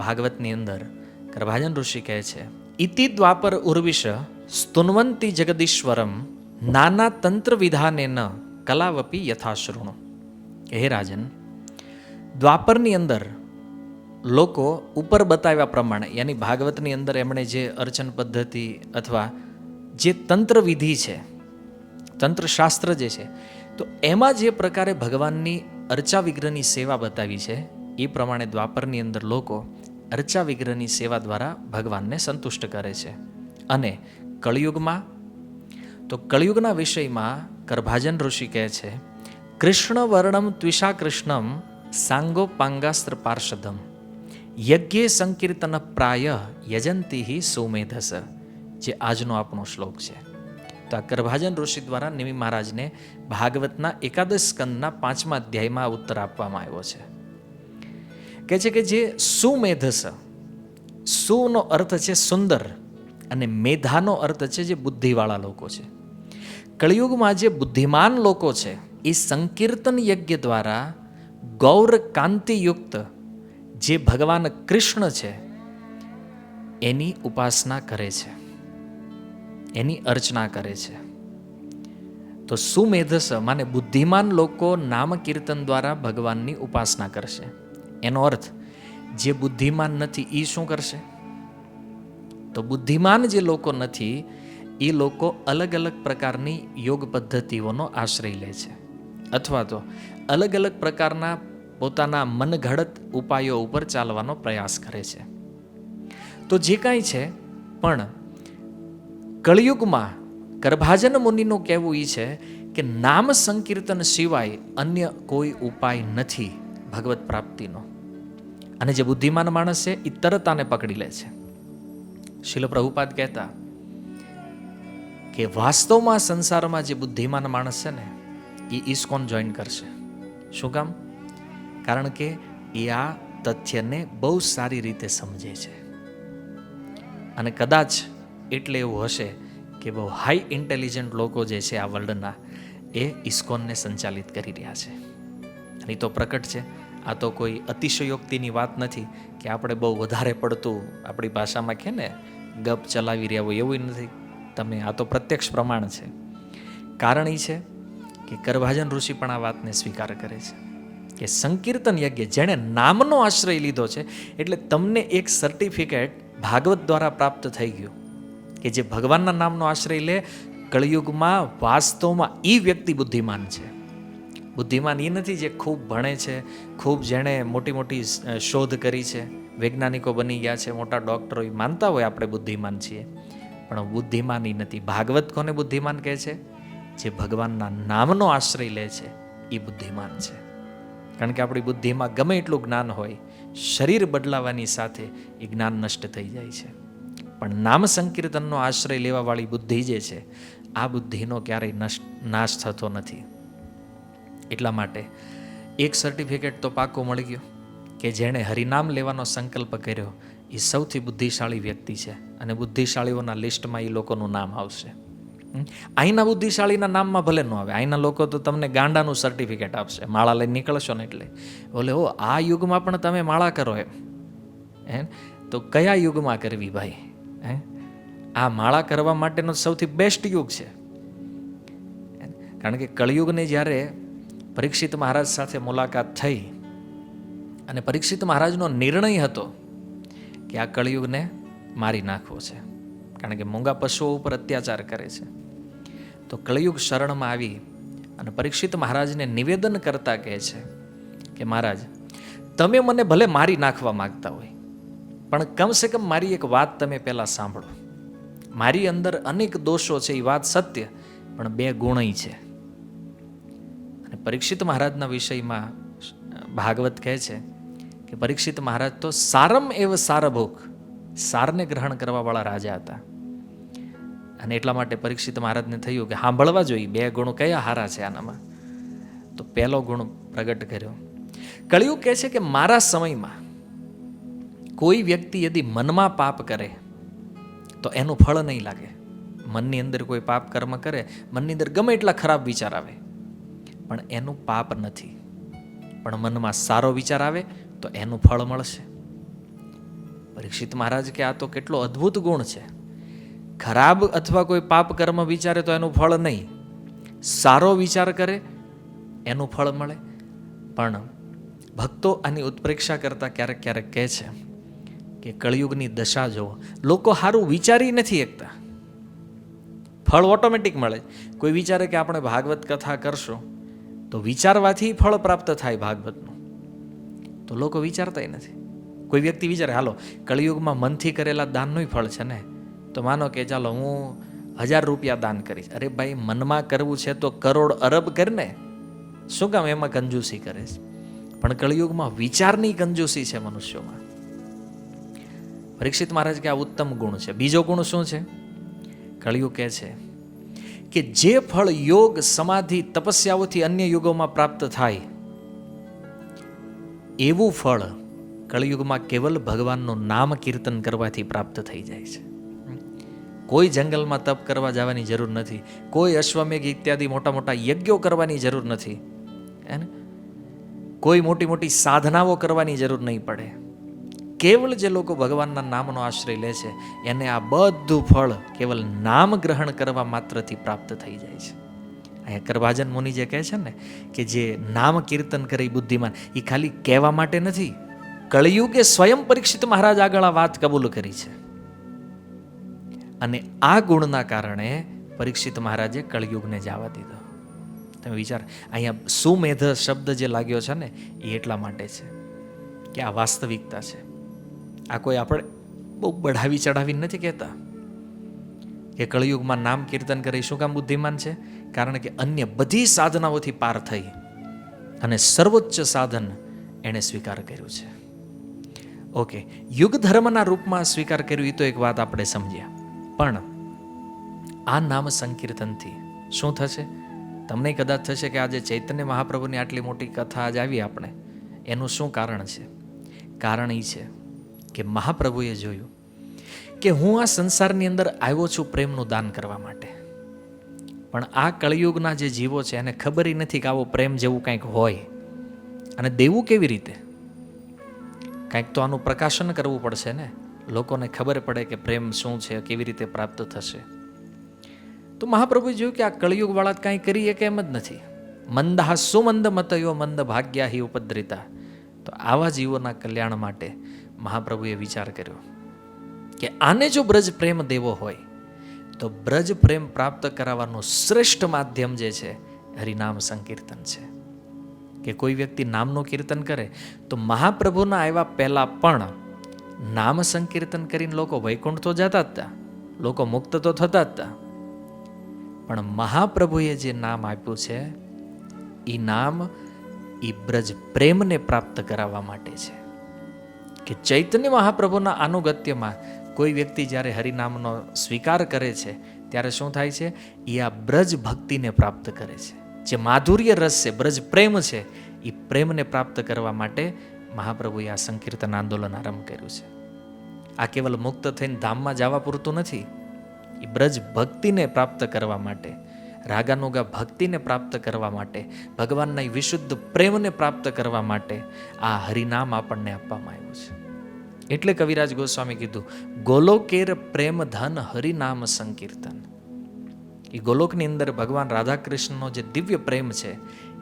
ભાગવતની અંદર કરભાજન ઋષિ કહે છે, ઇતિ દ્વાપર ઉર્વિશ સ્તુન્વંતી જગદીશ્વરમ નાના તંત્ર વિધાનેન કલાવપી યથાશૃણુ. હે રાજન, દ્વાપરની અંદર લોકો ઉપર બતાવ્યા પ્રમાણે, યાની ભાગવતની અંદર એમણે જે અર્ચન પદ્ધતિ અથવા જે તંત્ર વિધિ છે, તંત્રશાસ્ત્ર જે છે, તો એમાં જે પ્રકારે ભગવાનની અર્ચા વિગ્રહની સેવા બતાવી છે એ પ્રમાણે દ્વાપરની અંદર લોકો અર્ચા વિગ્રહની સેવા દ્વારા ભગવાનને સંતુષ્ટ કરે છે. અને કળિયુગમાં, તો કળિયુગના વિષયમાં કરભાજન ઋષિ કહે છે, કૃષ્ણ વર્ણમ ત્વિષા કૃષ્ણમ સાંગોપાંગાસ્ત્ર પાર્ષદમ યજ્ઞે સંકીર્તન પ્રાય યજંતી સૌમેધસ. જે આજનો આપણો શ્લોક છે. તો આ કરભાજન ઋષિ દ્વારા નિમિ મહારાજને ભાગવતના એકાદશ સ્કંદના 5મા અધ્યાયમાં ઉત્તર આપવામાં આવ્યો છે. કહે છે કે જે સુમેધસ, સુનો અર્થ છે સુંદર અને મેધાનો અર્થ છે જે બુદ્ધિવાળા લોકો છે. કળિયુગમાં જે બુદ્ધિમાન લોકો છે એ સંકીર્તન યજ્ઞ દ્વારા ગૌર કાંતિયુક્ત જે ભગવાન કૃષ્ણ છે એની ઉપાસના કરે છે, એની અર્ચના કરે છે. તો સુમેધસ માને બુદ્ધિમાન લોકો નામ કીર્તન દ્વારા ભગવાનની ઉપાસના કરશે. એનો અર્થ જે બુદ્ધિમાન નથી એ શું કરશે? તો બુદ્ધિમાન જે લોકો નથી એ લોકો અલગ અલગ પ્રકારની યોગ પદ્ધતિઓનો આશ્રય લે છે, અથવા તો અલગ અલગ પ્રકારના પોતાના મનઘડત ઉપાયો ઉપર ચાલવાનો પ્રયાસ કરે છે. તો જે કાંઈ છે, પણ કળિયુગમાં કરભાજન મુનિનું કહેવું એ છે કે નામ સંકીર્તન સિવાય અન્ય કોઈ ઉપાય નથી ભગવત પ્રાપ્તિનો. અને જે બુદ્ધિમાન માણસ છે એ તરત આને પકડી લે છે. શીલ પ્રભુપાદ કહેતા કે વાસ્તવમાં સંસારમાં જે બુદ્ધિમાન માણસ છે ને એ ઇસ્કોન જોઈન કરશે. શું કામ? કારણ કે એ આ તથ્યને બહુ સારી રીતે સમજે છે. અને કદાચ એટલે એવું હશે કે બહુ હાઈ ઇન્ટેલિજન્ટ લોકો જે છે આ વર્લ્ડના એ ઇસ્કોનને સંચાલિત કરી રહ્યા છે. અને એ તો પ્રકટ છે. આ તો કોઈ અતિશયોક્તિની વાત નથી કે આપણે બહુ વધારે પડતું આપણી ભાષામાં કહે ને ગપ ચલાવી રહ્યા હોય, એવું નથી. તમે આ તો પ્રત્યક્ષ પ્રમાણ છે. કારણ એ છે કે કરભાજન ઋષિ પણ આ વાતને સ્વીકાર કરે છે કે સંકીર્તન યજ્ઞ જેણે નામનો આશ્રય લીધો છે એટલે તમને એક સર્ટિફિકેટ ભાગવત દ્વારા પ્રાપ્ત થઈ ગયું કે જે ભગવાનના નામનો આશ્રય લે કળિયુગમાં વાસ્તવમાં એ વ્યક્તિ બુદ્ધિમાન છે. બુદ્ધિમાન એ નથી જે ખૂબ ભણે છે, ખૂબ જેણે મોટી મોટી શોધ કરી છે, વૈજ્ઞાનિકો બની ગયા છે, મોટા ડૉક્ટરો માનતા હોય આપણે બુદ્ધિમાન છીએ, પણ બુદ્ધિમાન એ નથી. ભાગવત કોને બુદ્ધિમાન કહે છે? જે ભગવાનના નામનો આશ્રય લે છે એ બુદ્ધિમાન છે. કારણ કે આપણી બુદ્ધિમાં ગમે એટલું જ્ઞાન હોય, શરીર બદલાવાની સાથે એ જ્ઞાન નષ્ટ થઈ જાય છે. પણ નામ સંકીર્તનનો આશ્રય લેવાવાળી બુદ્ધિ જે છે આ બુદ્ધિનો ક્યારેય નાશ થતો નથી. એટલા માટે એક સર્ટિફિકેટ તો પાકો મળી ગયો કે જેણે હરિનામ લેવાનો સંકલ્પ કર્યો એ સૌથી બુદ્ધિશાળી વ્યક્તિ છે. અને બુદ્ધિશાળીઓના લિસ્ટમાં એ લોકોનું નામ આવશે. અહીંના બુદ્ધિશાળીના નામમાં ભલે ન આવે, અહીંના લોકો તો તમને ગાંડાનું સર્ટિફિકેટ આપશે. માળા લઈને નીકળશો ને એટલે બોલે ઓ આ યુગમાં પણ તમે માળા કરો એમ. તો કયા યુગમાં કરવી ભાઈ? આ માળા કરવા માટેનો સૌથી બેસ્ટ યુગ છે. કારણ કે કળિયુગને જ્યારે પરીક્ષિત મહારાજ સાથે મુલાકાત થઈ અને પરીક્ષિત મહારાજનો નિર્ણય હતો કે આ કળિયુગને મારી નાખવો છે, કારણ કે મૂંગા પશુઓ ઉપર અત્યાચાર કરે છે. તો કળિયુગ શરણમાં આવી અને પરીક્ષિત મહારાજને નિવેદન કરતા કહે છે કે મહારાજ તમે મને ભલે મારી નાખવા માગતા હોય પણ કમસે કમ મારી એક વાત તમે પહેલાં સાંભળો. મારી અંદર અનેક દોષો છે એ વાત સત્ય, પણ 2 ગુણય છે. અને પરીક્ષિત મહારાજના વિષયમાં ભાગવત કહે છે કે પરીક્ષિત મહારાજ તો સારમ એવ સારભોગ, સારને ગ્રહણ કરવાવાળા રાજા હતા. અને એટલા માટે પરીક્ષિત મહારાજને થયું કે સાંભળવા જોઈએ 2 ગુણ કયા હારા છે આનામાં. તો પહેલો ગુણ પ્રગટ કર્યો. કળિયુગ કહે છે કે મારા સમયમાં કોઈ વ્યક્તિ યદિ મનમાં પાપ કરે તો એનું ફળ નહીં લાગે. મનની અંદર કોઈ પાપ કર્મ કરે, મનની અંદર ગમે એટલા ખરાબ વિચાર આવે પણ એનું પાપ નથી. પણ મનમાં સારો વિચાર આવે તો એનું ફળ મળશે. પરીક્ષિત મહારાજ કે આ તો કેટલો અદ્ભુત ગુણ છે. ખરાબ અથવા કોઈ પાપ કર્મ વિચારે તો એનું ફળ નહીં, સારો વિચાર કરે એનું ફળ મળે. પણ ભક્તો આની ઉત્પ્રેક્ષા કરતા ક્યારેક ક્યારેક કહે છે કે કળિયુગની દશા જુઓ, લોકો સારું વિચારી નથી શકતા, ફળ ઓટોમેટિક મળે. કોઈ વિચારે કે આપણે ભાગવત કથા કરશું તો વિચારવાથી ફળ પ્રાપ્ત થાય ભાગવતનું, તો લોકો વિચારતા નથી. કોઈ વ્યક્તિ વિચારે હાલો કળિયુગમાં મનથી કરેલા દાનનું ફળ છે ને, તો માનો કે ચાલો હું 1000 રૂપિયા દાન કરીશ. અરે ભાઈ મનમાં કરવું છે તો કરોડ અરબ કર ને, શું કામ એમાં કંજૂસી કરે છે? પણ કળિયુગમાં વિચારની કંજૂસી છે મનુષ્યોમાં. પરીક્ષિત મહારાજ કે આ ઉત્તમ ગુણ છે. બીજો ગુણ શું છે? કળિયુગ કહે છે કે જે ફળ યોગ સમાધિ તપસ્યાઓથી અન્ય યુગોમાં પ્રાપ્ત થાય એવું ફળ કળિયુગમાં કેવલ ભગવાનનું નામ કીર્તન કરવાથી પ્રાપ્ત થઈ જાય છે. કોઈ જંગલમાં તપ કરવા જવાની જરૂર નથી, કોઈ અશ્વમેઘ ઇત્યાદિ મોટા મોટા યજ્ઞો કરવાની જરૂર નથી, હે ને? કોઈ મોટી મોટી સાધનાઓ કરવાની જરૂર નહીં પડે. કેવલ જે લોકો ભગવાનના નામનો આશ્રય લે છે એને આ બધું ફળ કેવલ નામ ગ્રહણ કરવા માત્રથી પ્રાપ્ત થઈ જાય છે. અહીંયા કરભાજન મુનિ જે કહે છે ને કે જે નામ કીર્તન કરે બુદ્ધિમાન, એ ખાલી કહેવા માટે નથી. કળિયુગે સ્વયં પરીક્ષિત મહારાજ આગળ આ વાત કબૂલ કરી છે, અને આ ગુણના કારણે પરીક્ષિત મહારાજે કળિયુગને જવા દીધો. તમે વિચાર, અહીંયા સુમેધ શબ્દ જે લાગ્યો છે ને એ એટલા માટે છે કે આ વાસ્તવિકતા છે. આ કોઈ આપણે બહુ બઢાવી ચઢાવી નથી કહેતા કે કળિયુગમાં નામ કીર્તન કરે. શું કામ બુદ્ધિમાન છે? કારણ કે અન્ય બધી સાધનાઓથી પાર થઈ અને સર્વોચ્ચ સાધન એણે સ્વીકાર કર્યું છે. ઓકે, યુગ ધર્મના રૂપમાં સ્વીકાર કર્યું એ તો એક વાત આપણે સમજ્યા, પણ આ નામ સંકીર્તનથી શું થશે? તમને કદાચ થશે કે આજે ચૈતન્ય મહાપ્રભુની આટલી મોટી કથા આજ આવી આપણે, એનું શું કારણ છે? કારણ એ છે કે મહાપ્રભુએ જોયું કે હું આ સંસારની અંદર આવ્યો છું પ્રેમનું દાન કરવા માટે, પણ આ કળિયુગના જે જીવો છે એને ખબર નથી કે આવો પ્રેમ જેવું કંઈક હોય, અને દેવું કેવી રીતે? કંઈક તો આનું પ્રકાશન કરવું પડશે ને, લોકોને ખબર પડે કે પ્રેમ શું છે, કેવી રીતે પ્રાપ્ત થશે. તો મહાપ્રભુએ જોયું કે આ કળિયુગ વાળા કાંઈ કરી કે એમ જ નથી. મંદા સુમંદ મતયો મંદ ભાગ્યા હિ ઉપદ્રિતા. તો આવા જીવોના કલ્યાણ માટે મહાપ્રભુએ વિચાર કર્યો કે આને જો બ્રજ પ્રેમ દેવો હોય તો બ્રજ પ્રેમ પ્રાપ્ત કરાવવાનું શ્રેષ્ઠ માધ્યમ જે છે હરિનામ સંકીર્તન છે. કે કોઈ વ્યક્તિ નામનું કીર્તન કરે તો મહાપ્રભુના આવ્યા પહેલા પણ નામ સંકીર્તન કરીને લોકો વૈકુંઠ તો જતા જ હતા, લોકો મુક્ત તો થતા જ હતા, પણ મહાપ્રભુએ જે નામ આપ્યું છે એ નામ એ બ્રજ પ્રેમને પ્રાપ્ત કરાવવા માટે છે. કે ચૈતન્ય મહાપ્રભુના અનુગત્યમાં કોઈ વ્યક્તિ જ્યારે હરિનામનો સ્વીકાર કરે છે ત્યારે શું થાય છે? એ આ બ્રજ ભક્તિને પ્રાપ્ત કરે છે. જે માધુર્ય રસ છે, બ્રજ પ્રેમ છે, એ પ્રેમને પ્રાપ્ત કરવા માટે મહાપ્રભુએ આ સંકીર્તન આંદોલન આરંભ કર્યું છે. આ કેવલ મુક્ત થઈને ધામમાં જવા પૂરતું નથી, એ બ્રજ ભક્તિને પ્રાપ્ત કરવા માટે, રાગાનુગા ભક્તિને પ્રાપ્ત કરવા માટે, ભગવાનના વિશુદ્ધ પ્રેમને પ્રાપ્ત કરવા માટે આ હરિનામ આપણને આપવામાં આવ્યું છે. એટલે કવિરાજ ગોસ્વામી કીધું, ગોલોકેર પ્રેમ ધન હરિનામ સંકીર્તન. એ ગોલોકની અંદર ભગવાન રાધા કૃષ્ણનો જે દિવ્ય પ્રેમ છે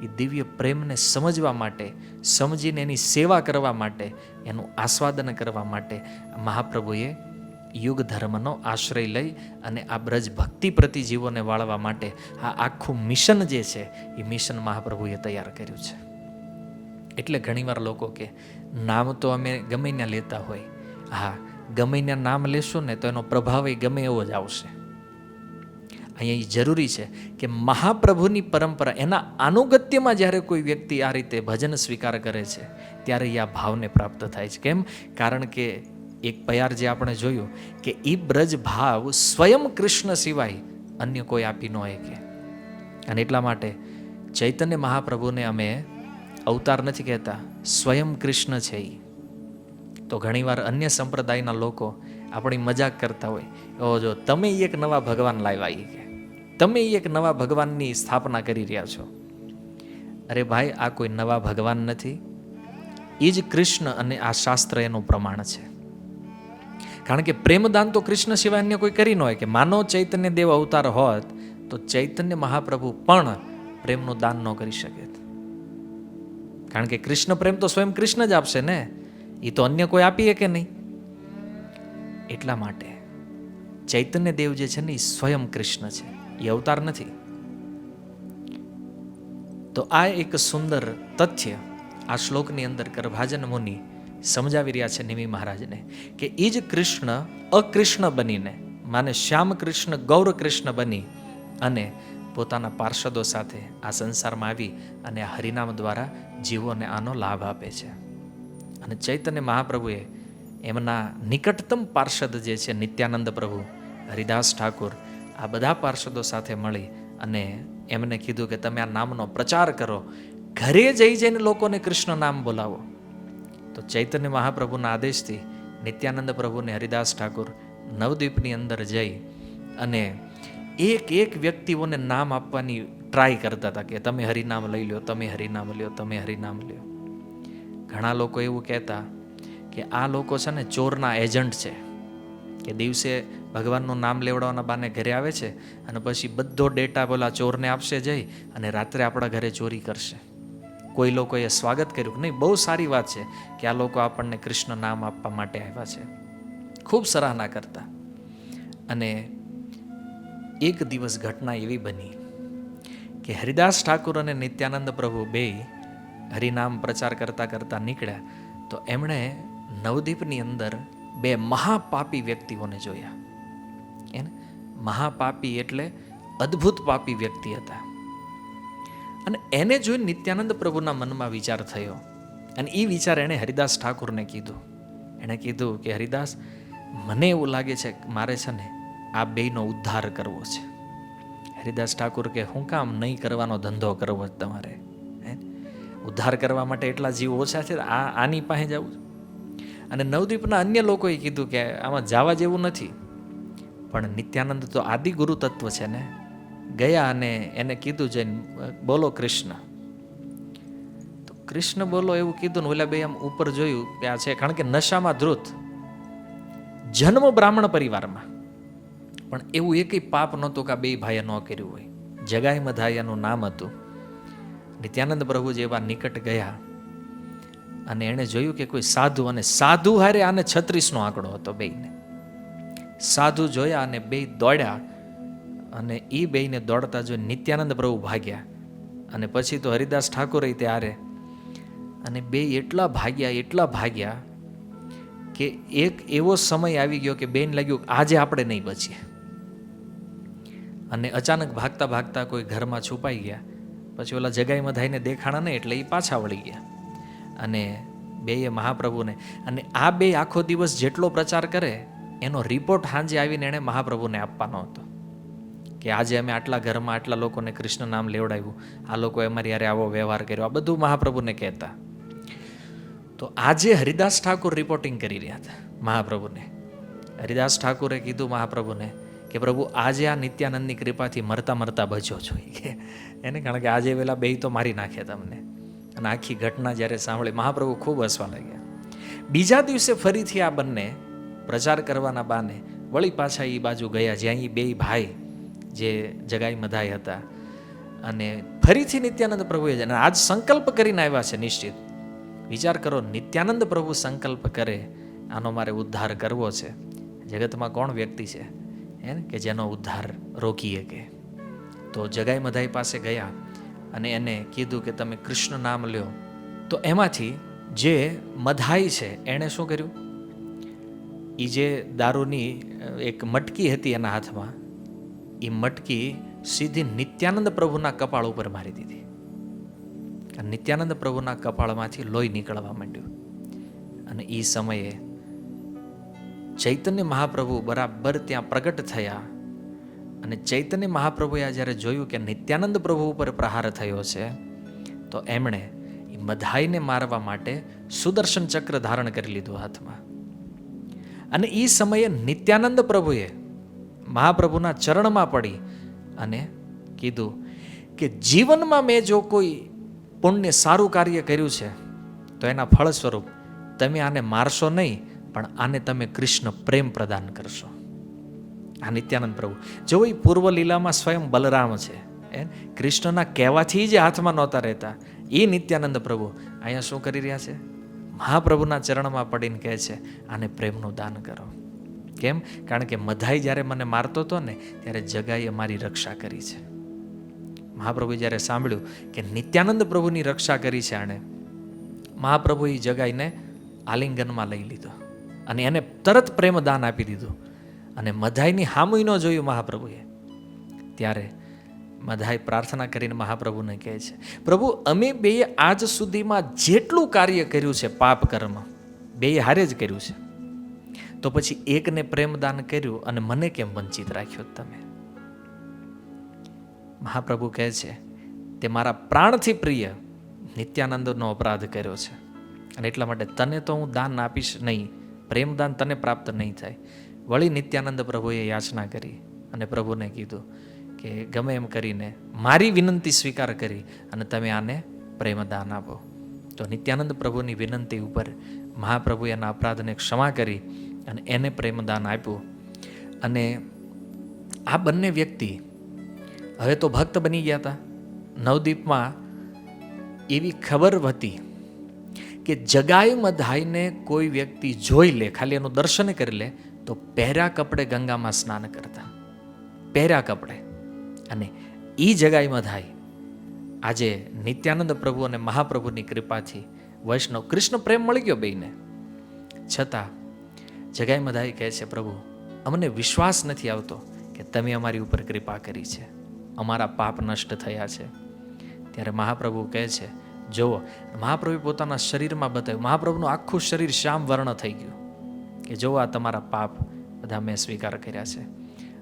એ દિવ્ય પ્રેમને સમજવા માટે, સમજીને એની સેવા કરવા માટે, એનું આસ્વાદન કરવા માટે મહાપ્રભુએ યુગ ધર્મનો આશ્રય લઈ અને આ બ્રજ ભક્તિ પ્રતિ જીવોને વાળવા માટે આ આખું મિશન જે છે એ મિશન મહાપ્રભુએ તૈયાર કર્યું છે. એટલે ઘણીવાર લોકો કે નામ તો અમે ગમે ત્યાં લેતા હોય, હા ગમે ત્યાં નામ લેશું ને તો એનો પ્રભાવ એ ગમે એવો જ આવશે. અહીંયા એ જરૂરી છે કે મહાપ્રભુની પરંપરા, એના અનુગત્યમાં જ્યારે કોઈ વ્યક્તિ આ રીતે ભજન સ્વીકાર કરે છે ત્યારે એ આ ભાવને પ્રાપ્ત થાય છે. કેમ? કારણ કે એક પયાર જે આપણે જોયું કે એ બ્રજ ભાવ સ્વયં કૃષ્ણ સિવાય અન્ય કોઈ આપી ન શકે. અને એટલા માટે ચૈતન્ય મહાપ્રભુને અમે અવતાર નથી કહેતા, સ્વયં કૃષ્ણ છે એ. તો ઘણીવાર અન્ય સંપ્રદાયના લોકો આપણી મજાક કરતા હોય, ઓ જો તમે એક નવા ભગવાન લાવ્યા, કે તમે એક નવા ભગવાનની સ્થાપના કરી રહ્યા છો. અરે ભાઈ, આ કોઈ નવા ભગવાન નથી, એ જ કૃષ્ણ, અને આ શાસ્ત્ર એનું પ્રમાણ છે. કારણ કે પ્રેમદાન તો કૃષ્ણ સિવાય અન્ય કોઈ કરી ન હોય. કે માનો ચૈતન્ય દેવ અવતાર હોત તો ચૈતન્ય મહાપ્રભુ પણ પ્રેમનું દાન ન કરી શકે. કારણ કે કૃષ્ણ પ્રેમ તો સ્વયં કૃષ્ણ જ આપશે ને, એ તો અન્ય કોઈ આપીએ કે નહીં. એટલા માટે ચૈતન્ય દેવ જે છે ને એ સ્વયં કૃષ્ણ છે, એ અવતાર નથી. તો આ એક સુંદર તથ્ય આ શ્લોકની અંદર કરભાજન મુનિ સમજાવી રહ્યા છે નિમિ મહારાજને કે એ જ કૃષ્ણ અકૃષ્ણ બનીને, માને શ્યામ કૃષ્ણ ગૌર કૃષ્ણ બની અને પોતાના પાર્ષદો સાથે આ સંસારમાં આવી અને આ હરિનામ દ્વારા જીવોને આનો લાભ આપે છે. અને ચૈતન્ય મહાપ્રભુએ એમના નિકટતમ પાર્ષદ જે છે નિત્યાનંદ પ્રભુ, હરિદાસ ઠાકુર, આ બધા પાર્ષદો સાથે મળી અને એમને કીધું કે તમે આ નામનો પ્રચાર કરો, ઘરે જઈને લોકોને કૃષ્ણ નામ બોલાવો. તો ચૈતન્ય મહાપ્રભુના આદેશથી નિત્યાનંદ પ્રભુને હરિદાસ ઠાકુર નવદ્વીપની અંદર જઈ અને એક એક વ્યક્તિઓને નામ આપવાની ટ્રાય કરતા હતા કે તમે હરિનામ લઈ લો, તમે હરિનામ લ્યો, તમે હરિનામ લ્યો. ઘણા લોકો એવું કહેતા કે આ લોકો છે ને ચોરના એજન્ટ છે, કે દિવસે ભગવાનનું નામ લેવડાવવાના બાને ઘરે આવે છે અને પછી બધો ડેટા બોલા ચોરને આપશે જઈ અને રાત્રે આપણા ઘરે ચોરી કરશે. કોઈ લોકોએ સ્વાગત કર્યું કે નહીં, બહુ સારી વાત છે કે આ લોકો આપણને કૃષ્ણ નામ આપવા માટે આવ્યા છે, ખૂબ સરાહના કરતા. અને એક દિવસ ઘટના એવી બની કે હરિદાસ ઠાકુર અને નિત્યાનંદ પ્રભુ બે હરિનામ પ્રચાર કરતા કરતા નીકળ્યા તો એમણે નવદ્વીપની અંદર બે મહાપાપી વ્યક્તિઓને જોયા. એને મહાપાપી એટલે અદ્ભુત પાપી વ્યક્તિ હતા. અને એને જોઈને નિત્યાનંદ પ્રભુના મનમાં વિચાર થયો અને એ વિચાર એણે હરિદાસ ઠાકુરને કીધું. એણે કીધું કે હરિદાસ, મને એવું લાગે છે મારે છે ને આ બેયનો ઉદ્ધાર કરવો છે. હરિદાસ ઠાકુર કે હું કામ નહીં કરવાનો ધંધો કરવો તમારે? ઉદ્ધાર કરવા માટે એટલા જીવ ઓછા છે, આની પાસે જવું? અને નવદ્વીપના અન્ય લોકોએ કીધું કે આમાં જવા જેવું નથી. પણ નિત્યાનંદ તો આદિ ગુરુ તત્વ છે ને, ગયા અને એને કીધું જઈને બોલો કૃષ્ણ. તો કૃષ્ણ બોલો એવું કીધું ને ઓલા બે આમ ઉપર જોયું કે આ છે, કારણ કે નશામાં ધ્રુત, જન્મ બ્રાહ્મણ પરિવારમાં, પણ એવું એકય પાપ નહોતું કે આ બે ભાઈએ ન કર્યું હોય. જગાઈ મધાયાનું નામ હતું. નિત્યાનંદ પ્રભુ જેવા નિકટ ગયા અને એણે જોયું કે કોઈ સાધુ, અને સાધુ હારે આને 36નો આંકડો હતો બેયને. સાધુ જોયા અને બે દોડ્યા અને એ બેયને દોડતા જોઈ નિત્યાનંદ પ્રભુ ભાગ્યા. અને પછી તો હરિદાસ ઠાકોરે ત્યારે, અને બે એટલા ભાગ્યા કે એક એવો સમય આવી ગયો કે બેન લાગ્યું આજે આપણે નહીં બચીએ. અને અચાનક ભાગતા ભાગતા કોઈ ઘરમાં છુપાઈ ગયા. પછી ઓલા જગાઈ મધાઈને દેખાણા નહીં એટલે એ પાછા વળી ગયા. અને બેએ મહાપ્રભુને, અને આ બે આખો દિવસ જેટલો પ્રચાર કરે એનો રિપોર્ટ સાંજે આવીને એણે મહાપ્રભુને આપવાનો હતો કે આજે અમે આટલા ઘરમાં આટલા લોકોને કૃષ્ણ નામ લેવડાવ્યું, આ લોકોએ અમારી યારે આવો વ્યવહાર કર્યો, આ બધું મહાપ્રભુને કહેતા. તો આજે હરિદાસ ઠાકુર રિપોર્ટિંગ કરી રહ્યા હતા મહાપ્રભુને. હરિદાસ ઠાકુરે કીધું મહાપ્રભુને કે પ્રભુ આજે આ નિત્યાનંદની કૃપાથી મરતા મરતા બચો છો કે એને, કારણ કે આજે વેલા બે તો મારી નાખે તમને. અને આખી ઘટના જ્યારે સાંભળી મહાપ્રભુ ખૂબ હસવા લાગ્યા. બીજા દિવસે ફરીથી આ બંને પ્રચાર કરવાના બાને વળી પાછા એ બાજુ ગયા જ્યાં એ બે ભાઈ જે જગાઈ મધાઈ હતા. અને ફરીથી નિત્યાનંદ પ્રભુએ અને આજ સંકલ્પ કરીને આવ્યા છે નિશ્ચિત. વિચાર કરો, નિત્યાનંદ પ્રભુ સંકલ્પ કરે આનો મારે ઉદ્ધાર કરવો છે, જગતમાં કોણ વ્યક્તિ છે કે જેનો ઉદ્ધાર રોકી શકે? તો જગાઈ મધાઈ પાસે ગયા અને એને કીધું કે તમે કૃષ્ણ નામ લ્યો. તો એમાંથી જે મધાઈ છે એણે શું કર્યું, એ જે દારૂની એક મટકી હતી એના હાથમાં, એ મટકી સીધી નિત્યાનંદ પ્રભુના કપાળ ઉપર મારી દીધી. નિત્યાનંદ પ્રભુના કપાળમાંથી લોહી નીકળવા માંડ્યું. અને એ સમયે ચૈતન્ય મહાપ્રભુ બરાબર ત્યાં પ્રગટ થયા. અને ચૈતન્ય મહાપ્રભુએ જ્યારે જોયું કે નિત્યાનંદ પ્રભુ ઉપર પ્રહાર થયો છે, તો એમણે એ મધાઈને મારવા માટે સુદર્શન ચક્ર ધારણ કરી લીધું હાથમાં. અને એ સમયે નિત્યાનંદ પ્રભુએ મહાપ્રભુના ચરણમાં પડી અને કીધું કે જીવનમાં મેં જો કોઈ પુણ્ય સારું કાર્ય કર્યું છે તો એના ફળ સ્વરૂપ તમે આને મારશો નહીં, પણ આને તમે કૃષ્ણ પ્રેમ પ્રદાન કરશો. આ નિત્યાનંદ પ્રભુ જો એ પૂર્વ લીલામાં સ્વયં બલરામ છે, કૃષ્ણના કહેવાથી જ હાથમાં નહોતા રહેતા. એ નિત્યાનંદ પ્રભુ અહીંયા શું કરી રહ્યા છે? મહાપ્રભુના ચરણમાં પડીને કહે છે આને પ્રેમનું દાન કરો. કેમ? કારણ કે મધાઈ જ્યારે મને મારતો હતો ને ત્યારે જગાઈએ મારી રક્ષા કરી છે. મહાપ્રભુએ જ્યારે સાંભળ્યું કે નિત્યાનંદ પ્રભુની રક્ષા કરી છે આણે, મહાપ્રભુએ જગાઈને આલિંગનમાં લઈ લીધો અને એને તરત પ્રેમ દાન આપી દીધું. અને મધાઈની હામુય ન જોયું મહાપ્રભુએ. ત્યારે મધાઈ પ્રાર્થના કરીને મહાપ્રભુને કહે છે, પ્રભુ અમે બેએ આજ સુધીમાં જેટલું કાર્ય કર્યું છે પાપ કર્મ, બેએ હારે જ કર્યું છે, તો પછી એકને પ્રેમદાન કર્યું અને મને કેમ વંચિત રાખ્યો તમે? મહાપ્રભુ કહે છે તે મારા પ્રાણથી પ્રિય નિત્યાનંદનો અપરાધ કર્યો છે અને એટલા માટે તને તો હું દાન આપીશ નહીં, પ્રેમદાન તને પ્રાપ્ત નહીં થાય. વળી નિત્યાનંદ પ્રભુએ યાચના કરી અને પ્રભુને કીધું કે ગમે એમ કરીને મારી વિનંતી સ્વીકાર કરી અને તમે આને પ્રેમદાન આપો. તો નિત્યાનંદ પ્રભુની વિનંતી ઉપર મહાપ્રભુએ એના અપરાધને ક્ષમા કરી અને એને પ્રેમદાન આપ્યું. અને આ બંને વ્યક્તિ હવે તો ભક્ત બની ગયા હતા. નવદીપમાં એવી ખબર હતી કે જગાઈ મધાઈને કોઈ વ્યક્તિ જોઈ લે, ખાલી એનું દર્શન કરી લે તો પહેર્યા કપડે ગંગામાં સ્નાન કરતા, પહેર્યા કપડે. અને એ જગાઈ મધાઈ આજે નિત્યાનંદ પ્રભુ અને મહાપ્રભુની કૃપાથી વૈષ્ણવ કૃષ્ણ પ્રેમ મળી ગયો બેયને. છતાં જગાઈ મધાઈ કહે છે, પ્રભુ અમને વિશ્વાસ નથી આવતો કે તમે અમારી ઉપર કૃપા કરી છે, અમારા પાપ નષ્ટ થયા છે. ત્યારે મહાપ્રભુ કહે છે, જુઓ, મહાપ્રભુ પોતાના શરીરમાં બતાવ્યું. મહાપ્રભુનું આખું શરીર શ્યામ વર્ણ થઈ ગયું કે જુઓ, આ તમારા પાપ બધા મેં સ્વીકાર કર્યા છે.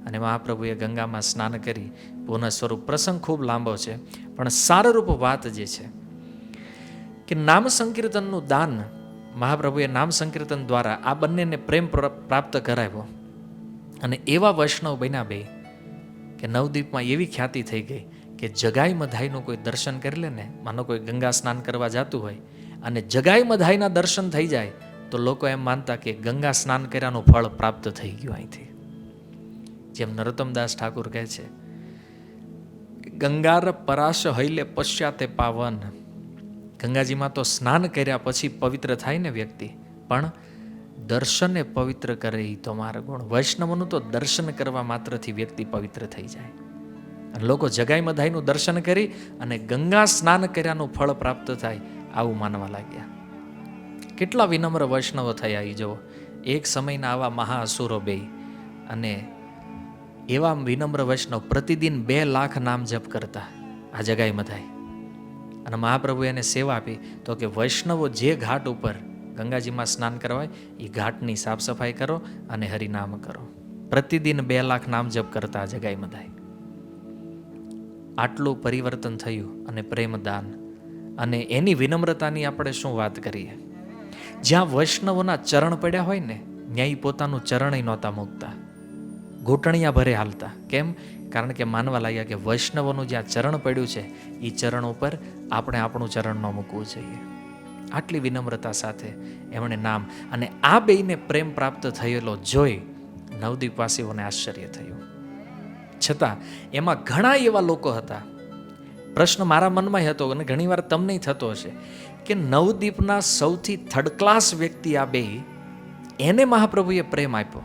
અને મહાપ્રભુએ ગંગામાં સ્નાન કરી પુનઃ સ્વરૂપ. પ્રસંગ ખૂબ લાંબો છે, પણ સારરૂપ વાત જે છે કે નામ સંકીર્તનનું દાન મહાપ્રભુએ નામ સંકીર્તન દ્વારા આ બંનેને પ્રેમ પ્રાપ્ત કરાવ્યો. અને એવા વૈષ્ણવ બન્યા બે કે નવદીપમાં એવી ખ્યાતિ થઈ ગઈ કે જગાઈ મધાઈનું કોઈ દર્શન કરી લે ને, માનો કોઈ ગંગા સ્નાન કરવા જતું હોય અને જગાઈ મધાઈના દર્શન થઈ જાય તો લોકો એમ માનતા કે ગંગા સ્નાન કર્યાનું ફળ પ્રાપ્ત થઈ ગયું અહીંથી. જેમ નરોત્તમદાસ ઠાકુર કહે છે, ગંગાર પરાશ હૈલે પશ્ચાતે પાવન. ગંગાજીમાં તો સ્નાન કર્યા પછી પવિત્ર થાય ને વ્યક્તિ, પણ દર્શને પવિત્ર કરે એ તો મારો ગુણ. વૈષ્ણવનું તો દર્શન કરવા માત્રથી વ્યક્તિ પવિત્ર થઈ જાય. અને લોકો જગાઈ મધાઈનું દર્શન કરી અને ગંગા સ્નાન કર્યાનું ફળ પ્રાપ્ત થાય આવું માનવા લાગ્યા. કેટલા વિનમ્ર વૈષ્ણવો થયા એ જુઓ. એક સમયના આવા મહાઅસુરો બે અને એવા વિનમ્ર વૈષ્ણવ પ્રતિદિન 2 લાખ નામ જપ કરતા આ જગાઈ મધાઈ. અને મહાપ્રભુ એને સેવા આપી તો કે વૈષ્ણવો જે ઘાટ ઉપર ગંગાજીમાં સ્નાન કરવાય એ ઘાટની સાફ સફાઈ કરો અને હરિનામ કરો. પ્રતિદિન 2 લાખ નામ જપ કરતા જગાઈ મધાઈ. આટલું પરિવર્તન થયું અને પ્રેમદાન અને એની વિનમ્રતાની આપણે શું વાત કરીએ. જ્યાં વૈષ્ણવોના ચરણ પડ્યા હોય ને ત્યાં પોતાનું ચરણય નહોતા મૂકતા, ઘૂંટણિયા ભરે હાલતા. કેમ? કારણ કે માનવા લાગ્યા કે વૈષ્ણવોનું જ્યાં ચરણ પડ્યું છે એ ચરણ ઉપર આપણે આપણું ચરણ ન મૂકવું જોઈએ. આટલી વિનમ્રતા સાથે એમણે નામ અને આ બેયને પ્રેમ પ્રાપ્ત થયેલો જોઈ નવદીપવાસીઓને આશ્ચર્ય થયું. છતાં એમાં ઘણા એવા લોકો હતા. પ્રશ્ન મારા મનમાં હતો અને ઘણીવાર તમને થતો હશે કે નવદીપના સૌથી થર્ડ ક્લાસ વ્યક્તિ આ બે, એને મહાપ્રભુએ પ્રેમ આપ્યો.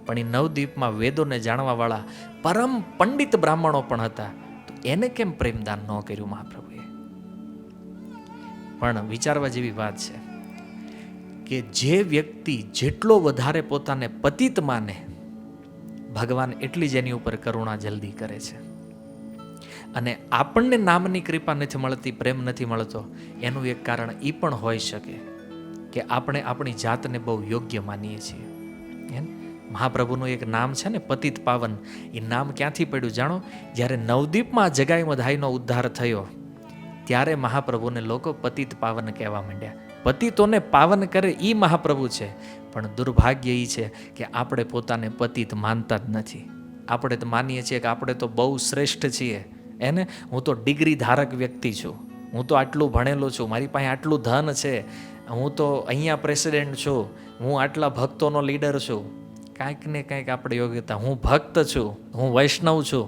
પણ એ નવદીપમાં વેદોને જાણવાવાળા પરમ પંડિત બ્રાહ્મણો પણ હતા, તો એને કેમ પ્રેમદાન ન કર્યું મહાપ્રભુએ? પણ વિચારવા જેવી વાત છે કે જે વ્યક્તિ જેટલો વધારે પોતાને પતિત માને, ભગવાન એટલી જ એની ઉપર કરુણા જલ્દી કરે છે. અને આપણને નામની કૃપા નથી મળતી, પ્રેમ નથી મળતો, એનું એક કારણ એ પણ હોઈ શકે કે આપણે આપણી જાતને બહુ યોગ્ય માનીએ છીએ. મહાપ્રભુનું એક નામ છે ને પતિત પાવન, એ નામ ક્યાંથી પડ્યું જાણો? જ્યારે નવદીપમાં જગાઈ મધાઈનો ઉદ્ધાર થયો ત્યારે મહાપ્રભુને લોકો પતિત પાવન કહેવા માંડ્યા. પતિતોને પાવન કરે એ મહાપ્રભુ છે. પણ દુર્ભાગ્ય એ છે કે આપણે પોતાને પતિત માનતા જ નથી. આપણે તો માનીએ છીએ કે આપણે તો બહુ શ્રેષ્ઠ છીએ. એને હું તો ડિગ્રી ધારક વ્યક્તિ છું, હું તો આટલું ભણેલો છું, મારી પાસે આટલું ધન છે, હું તો અહીંયા પ્રેસિડેન્ટ છું, હું આટલા ભક્તોનો લીડર છું. કાંઈક ને કાંઈક આપણે યોગ્યતા, હું ભક્ત છું, હું વૈષ્ણવ છું.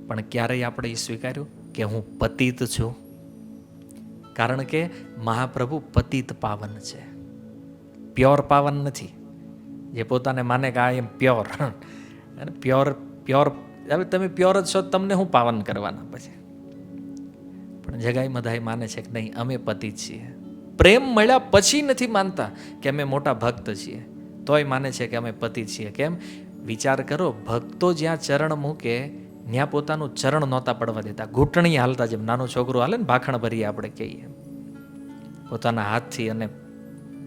પણ ક્યારેય આપણે એ સ્વીકાર્યું કે હું પતિત છું? કારણ કે મહાપ્રભુ પતિત પાવન છે, પ્યોર પાવન નથી. જે પોતાને માને કે આ એમ પ્યોર અને પ્યોર હવે તમે પ્યોર જ છો, તમને હું પાવન કરવાના પછી? પણ જગાઈ મધાઈ માને છે કે નહીં, અમે પતિત છીએ. પ્રેમ મળ્યા પછી નથી માનતા કે અમે મોટા ભક્ત છીએ, તોય માને છે કે અમે પતિત છીએ. કેમ? વિચાર કરો, ભક્તો જ્યાં ચરણ મૂકે ત્યાં પોતાનું ચરણ નહોતા પડવા દેતા, ઘૂંટણી હાલતા. જેમ નાનું છોકરું હાલે ને ભાખણ ભરીએ આપણે કહીએ, પોતાના હાથથી અને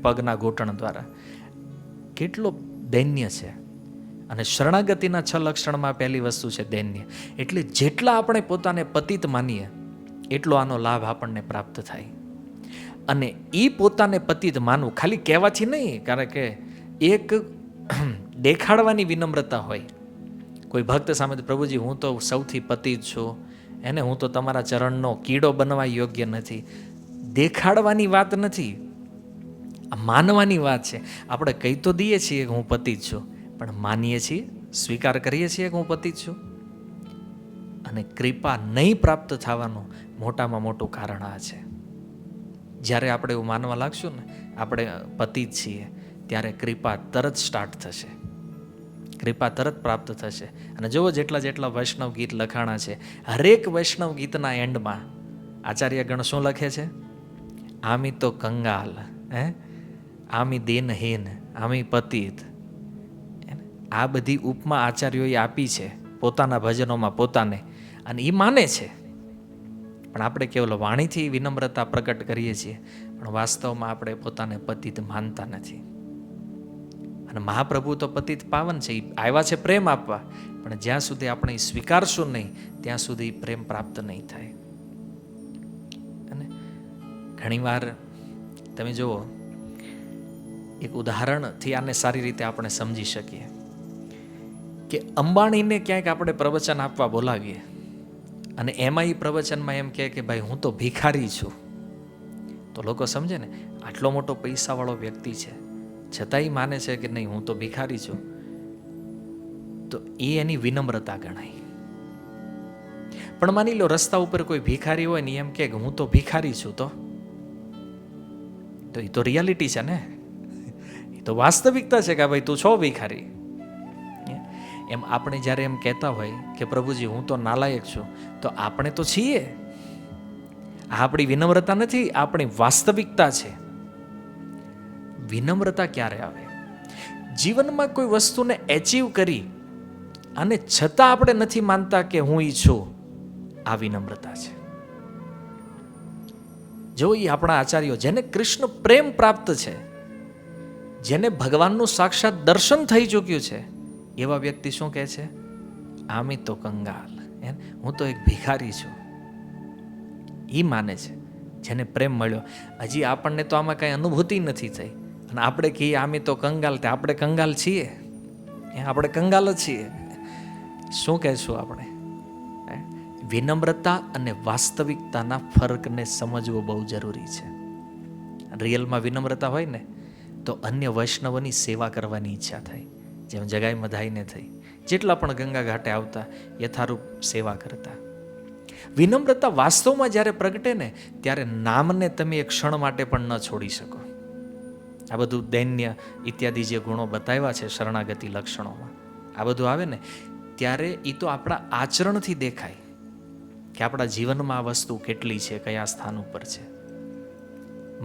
પગના ઘૂંટણ દ્વારા. કેટલો દૈન્ય છે! અને શરણાગતિના 6 લક્ષણમાં પહેલી વસ્તુ છે દૈન્ય. એટલે જેટલા આપણે પોતાને પતિત માનીએ એટલો આનો લાભ આપણને પ્રાપ્ત થાય. અને એ પોતાને પતિત માનવું ખાલી કહેવાથી નહીં, કારણ કે એક દેખાડવાની વિનમ્રતા હોય. કોઈ ભક્ત સામે, પ્રભુજી હું તો સૌથી પતિત છું, એને હું તો તમારા ચરણનો કીડો બનવા યોગ્ય નથી. દેખાડવાની વાત નથી, આ માનવાની વાત છે. આપણે કહી તો દઈએ છીએ કે હું પતિત છું, પણ માનીએ છીએ, સ્વીકાર કરીએ છીએ કે હું પતિત છું. અને કૃપા નહીં પ્રાપ્ત થવાનું મોટામાં મોટું કારણ આ છે. જ્યારે આપણે એવું માનવા લાગશું ને આપણે પતિત છીએ, ત્યારે કૃપા તરત સ્ટાર્ટ થશે, કૃપા તરત પ્રાપ્ત થશે. અને જુઓ, જેટલા વૈષ્ણવ ગીત લખાણા છે, હરેક વૈષ્ણવ ગીતના એન્ડમાં આચાર્યગણ શું લખે છે? આમી તો કંગાલ, આમી દિનહીન, આમી પતિત. આ બધી ઉપમા આચાર્યોએ આપી છે પોતાના ભજનોમાં પોતાને, અને એ માને છે. પણ આપણે કેવલ વાણીથી વિનમ્રતા પ્રગટ કરીએ છીએ, પણ વાસ્તવમાં આપણે પોતાને પતિત માનતા નથી. અને મહાપ્રભુ તો પતિત પાવન છે, એ આવ્યા છે પ્રેમ આપવા, પણ જ્યાં સુધી આપણે સ્વીકારશું નહીં ત્યાં સુધી પ્રેમ પ્રાપ્ત નહીં થાય. અને ઘણીવાર તમે જુઓ, એક ઉદાહરણથી આને સારી રીતે આપણે સમજી શકીએ કે અંબાણીને ક્યાંક આપણે પ્રવચન આપવા બોલાવીએ અને એમાં એ પ્રવચનમાં એમ કહે કે ભાઈ હું તો ભિખારી છું, તો લોકો સમજે ને આટલો મોટો પૈસાવાળો વ્યક્તિ છે, છતાંય માને છે કે નહીં હું તો ભિખારી છું, તો એ એની વિનમ્રતા ગણાય. પણ માની લો રસ્તા ઉપર કોઈ ભિખારી હોય ને એમ કે હું તો ભિખારી છું, તો એ તો રિયાલિટી છે ને, એ તો વાસ્તવિકતા છે કે ભાઈ તું છો ભિખારી. એમ આપણે જ્યારે એમ કહેતા હોય કે પ્રભુજી હું તો નાલાયક છું, તો આપણે તો છીએ. આ આપણી વિનમ્રતા નથી, આપણી વાસ્તવિકતા છે. વિનમ્રતા ક્યારે આવે? જીવનમાં કોઈ વસ્તુને એચીવ કરી અને છતાં આપણે નથી માનતા કે હું ઈ છું, આ વિનમ્રતા છે. જો એ આપણા આચાર્યો, જેને કૃષ્ણ પ્રેમ પ્રાપ્ત છે, જેને ભગવાનનું સાક્ષાત દર્શન થઈ ચૂક્યું છે, એવા વ્યક્તિ શું કહે છે? આમી તો કંગાલ, હું તો એક ભિખારી છું. એ માને છે, જેને પ્રેમ મળ્યો. હજી આપણને તો આમાં કઈ અનુભૂતિ નથી થઈ, અને આપણે કહીએ આમી તો કંગાલ, તે આપણે કંગાલ છીએ? આપણે કંગાલ જ છીએ. શું કહેશું આપણે? વિનમ્રતા અને વાસ્તવિકતાના ફરકને સમજવો બહુ જરૂરી છે. રિયલમાં વિનમ્રતા હોય ને તો અન્ય વૈષ્ણવોની સેવા કરવાની ઈચ્છા થાય, જેમ જગાઈ મધાઈને થઈ. જેટલા પણ ગંગા ઘાટે આવતા યથારૂપ સેવા કરતા. વિનમ્રતા વાસ્તવમાં જ્યારે પ્રગટે ને ત્યારે નામને તમે એક ક્ષણ માટે પણ ન છોડી શકો. આ બધું દૈન્ય ઇત્યાદિ જે ગુણો બતાવ્યા છે શરણાગતિ લક્ષણોમાં, આ બધું આવે ને ત્યારે એ તો આપણા આચરણથી દેખાય કે આપણા જીવનમાં આ વસ્તુ કેટલી છે, કયા સ્થાન ઉપર છે.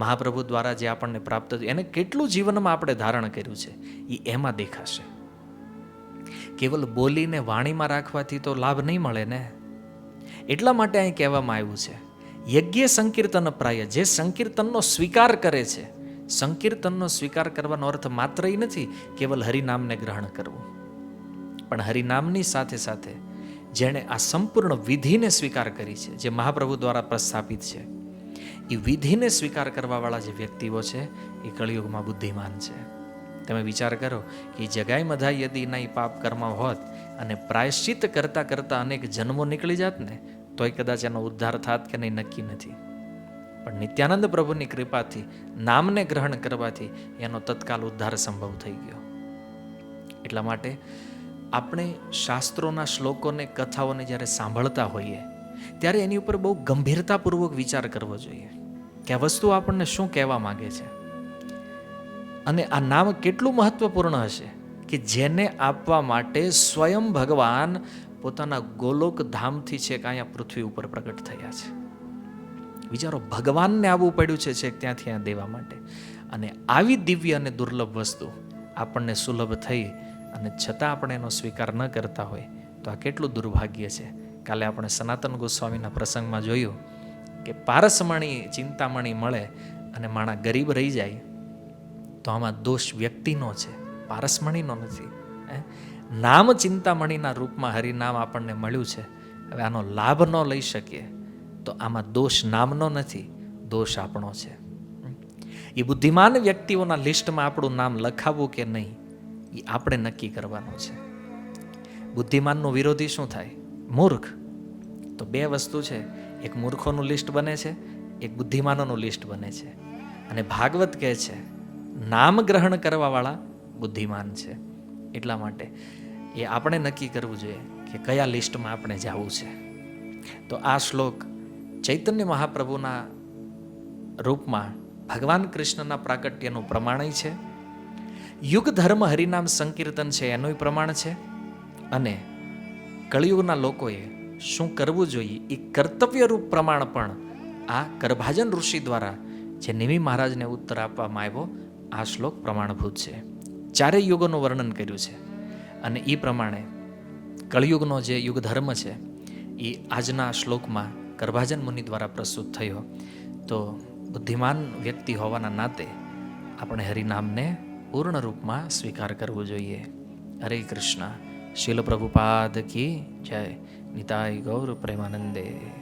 મહાપ્રભુ દ્વારા જે આપણને પ્રાપ્ત થયું એને કેટલું જીવનમાં આપણે ધારણ કર્યું છે એ એમાં દેખાશે. કેવલ બોલીને વાણીમાં રાખવાથી તો લાભ નહીં મળે ને. એટલા માટે અહીં કહેવામાં આવ્યું છે યજ્ઞ સંકીર્તન પ્રાય, જે સંકીર્તનનો સ્વીકાર કરે છે. સંકીર્તનનો સ્વીકાર કરવાનો અર્થ માત્ર એ નથી કેવલ હરિનામને ગ્રહણ કરવું, પણ હરિનામની સાથે સાથે જેણે આ સંપૂર્ણ વિધિને સ્વીકાર કરી છે, જે મહાપ્રભુ દ્વારા પ્રસ્થાપિત છે, એ વિધિને સ્વીકાર કરવાવાળા જે વ્યક્તિઓ છે એ કળિયુગમાં બુદ્ધિમાન છે. તમે વિચાર કરો કે જગાઈ મધાઈ યદી નહીં પાપ કર્મ હોત અને પ્રાયશ્ચિત કરતા કરતા અનેક જન્મો નીકળી જાત ને તોય કદાચ એનો ઉદ્ધાર થાત કે નહીં નક્કી નથી. પણ નિત્યાનંદ પ્રભુની કૃપાથી નામને ગ્રહણ કરવાથી એનો તત્કાલ ઉદ્ધાર સંભવ થઈ ગયો. એટલા માટે આપણે શાસ્ત્રોના શ્લોકોને કથાઓને જ્યારે સાંભળતા હોઈએ ત્યારે એની ઉપર બહુ ગંભીરતાપૂર્વક વિચાર કરવો જોઈએ કે આ વસ્તુ આપણને શું કહેવા માંગે છે, અને આ નામ કેટલું મહત્વપૂર્ણ હશે કે જેને આપવા માટે સ્વયં ભગવાન પોતાના ગોલોક ધામથી છે કે અહીંયા પૃથ્વી ઉપર પ્રગટ થયા છે. વિચારો, ભગવાનને આવવું પડ્યું છે ત્યાંથી અહીંયા દેવા માટે, અને આવી દિવ્ય અને દુર્લભ વસ્તુ આપણને સુલભ થઈ અને છતાં આપણે એનો સ્વીકાર ન કરતા હોય તો આ કેટલું દુર્ભાગ્ય છે. કાલે આપણે સનાતન ગોસ્વામીના પ્રસંગમાં જોયું કે પારસમણી ચિંતામણી મળે અને માણસ ગરીબ રહી જાય તો આમાં દોષ વ્યક્તિનો છે, પારસમણીનો નથી. નામ ચિંતામણીના રૂપમાં હરિનામ આપણને મળ્યું છે, હવે આનો લાભ ન લઈ શકીએ તો આમાં દોષ નામનો નથી, દોષ આપણો છે. એ બુદ્ધિમાન વ્યક્તિઓના લિસ્ટમાં આપણું નામ લખાવવું કે નહીં એ આપણે નક્કી કરવાનું છે. બુદ્ધિમાનનો વિરોધી શું થાય? મૂર્ખ. તો બે વસ્તુ છે, એક મૂર્ખોનું લિસ્ટ બને છે, એક બુદ્ધિમાનોનું લિસ્ટ બને છે. અને ભાગવત કહે છે નામ ગ્રહણ કરવાવાળા બુદ્ધિમાન છે. એટલા માટે એ આપણે નક્કી કરવું જોઈએ કે કયા લિસ્ટમાં આપણે જવું છે. તો આ શ્લોક ચૈતન્ય મહાપ્રભુના રૂપમાં ભગવાન કૃષ્ણના પ્રાગટ્યનું પ્રમાણ છે, યુગ ધર્મ હરિનામ સંકીર્તન છે એનું પ્રમાણ છે, અને કળિયુગના લોકોએ શું કરવું જોઈએ એ કર્તવ્યરૂપ પ્રમાણ પણ આ કરભાજન ઋષિ દ્વારા જે નિમિ મહારાજને ઉત્તર આપવામાં આવ્યો આ શ્લોક પ્રમાણભૂત છે. ચારેય યુગોનું વર્ણન કર્યું છે અને એ પ્રમાણે કળિયુગનો જે યુગ ધર્મ છે એ આજના શ્લોકમાં કરભાજન મુનિ દ્વારા પ્રસ્તુત થયો. તો બુદ્ધિમાન વ્યક્તિ હોવાના નાતે આપણે હરિનામને પૂર્ણ રૂપમાં સ્વીકાર કરવો જોઈએ. હરે કૃષ્ણ. શીલ પ્રભુપાદ કી જય. નિતાય ગૌર પ્રેમાનંદે.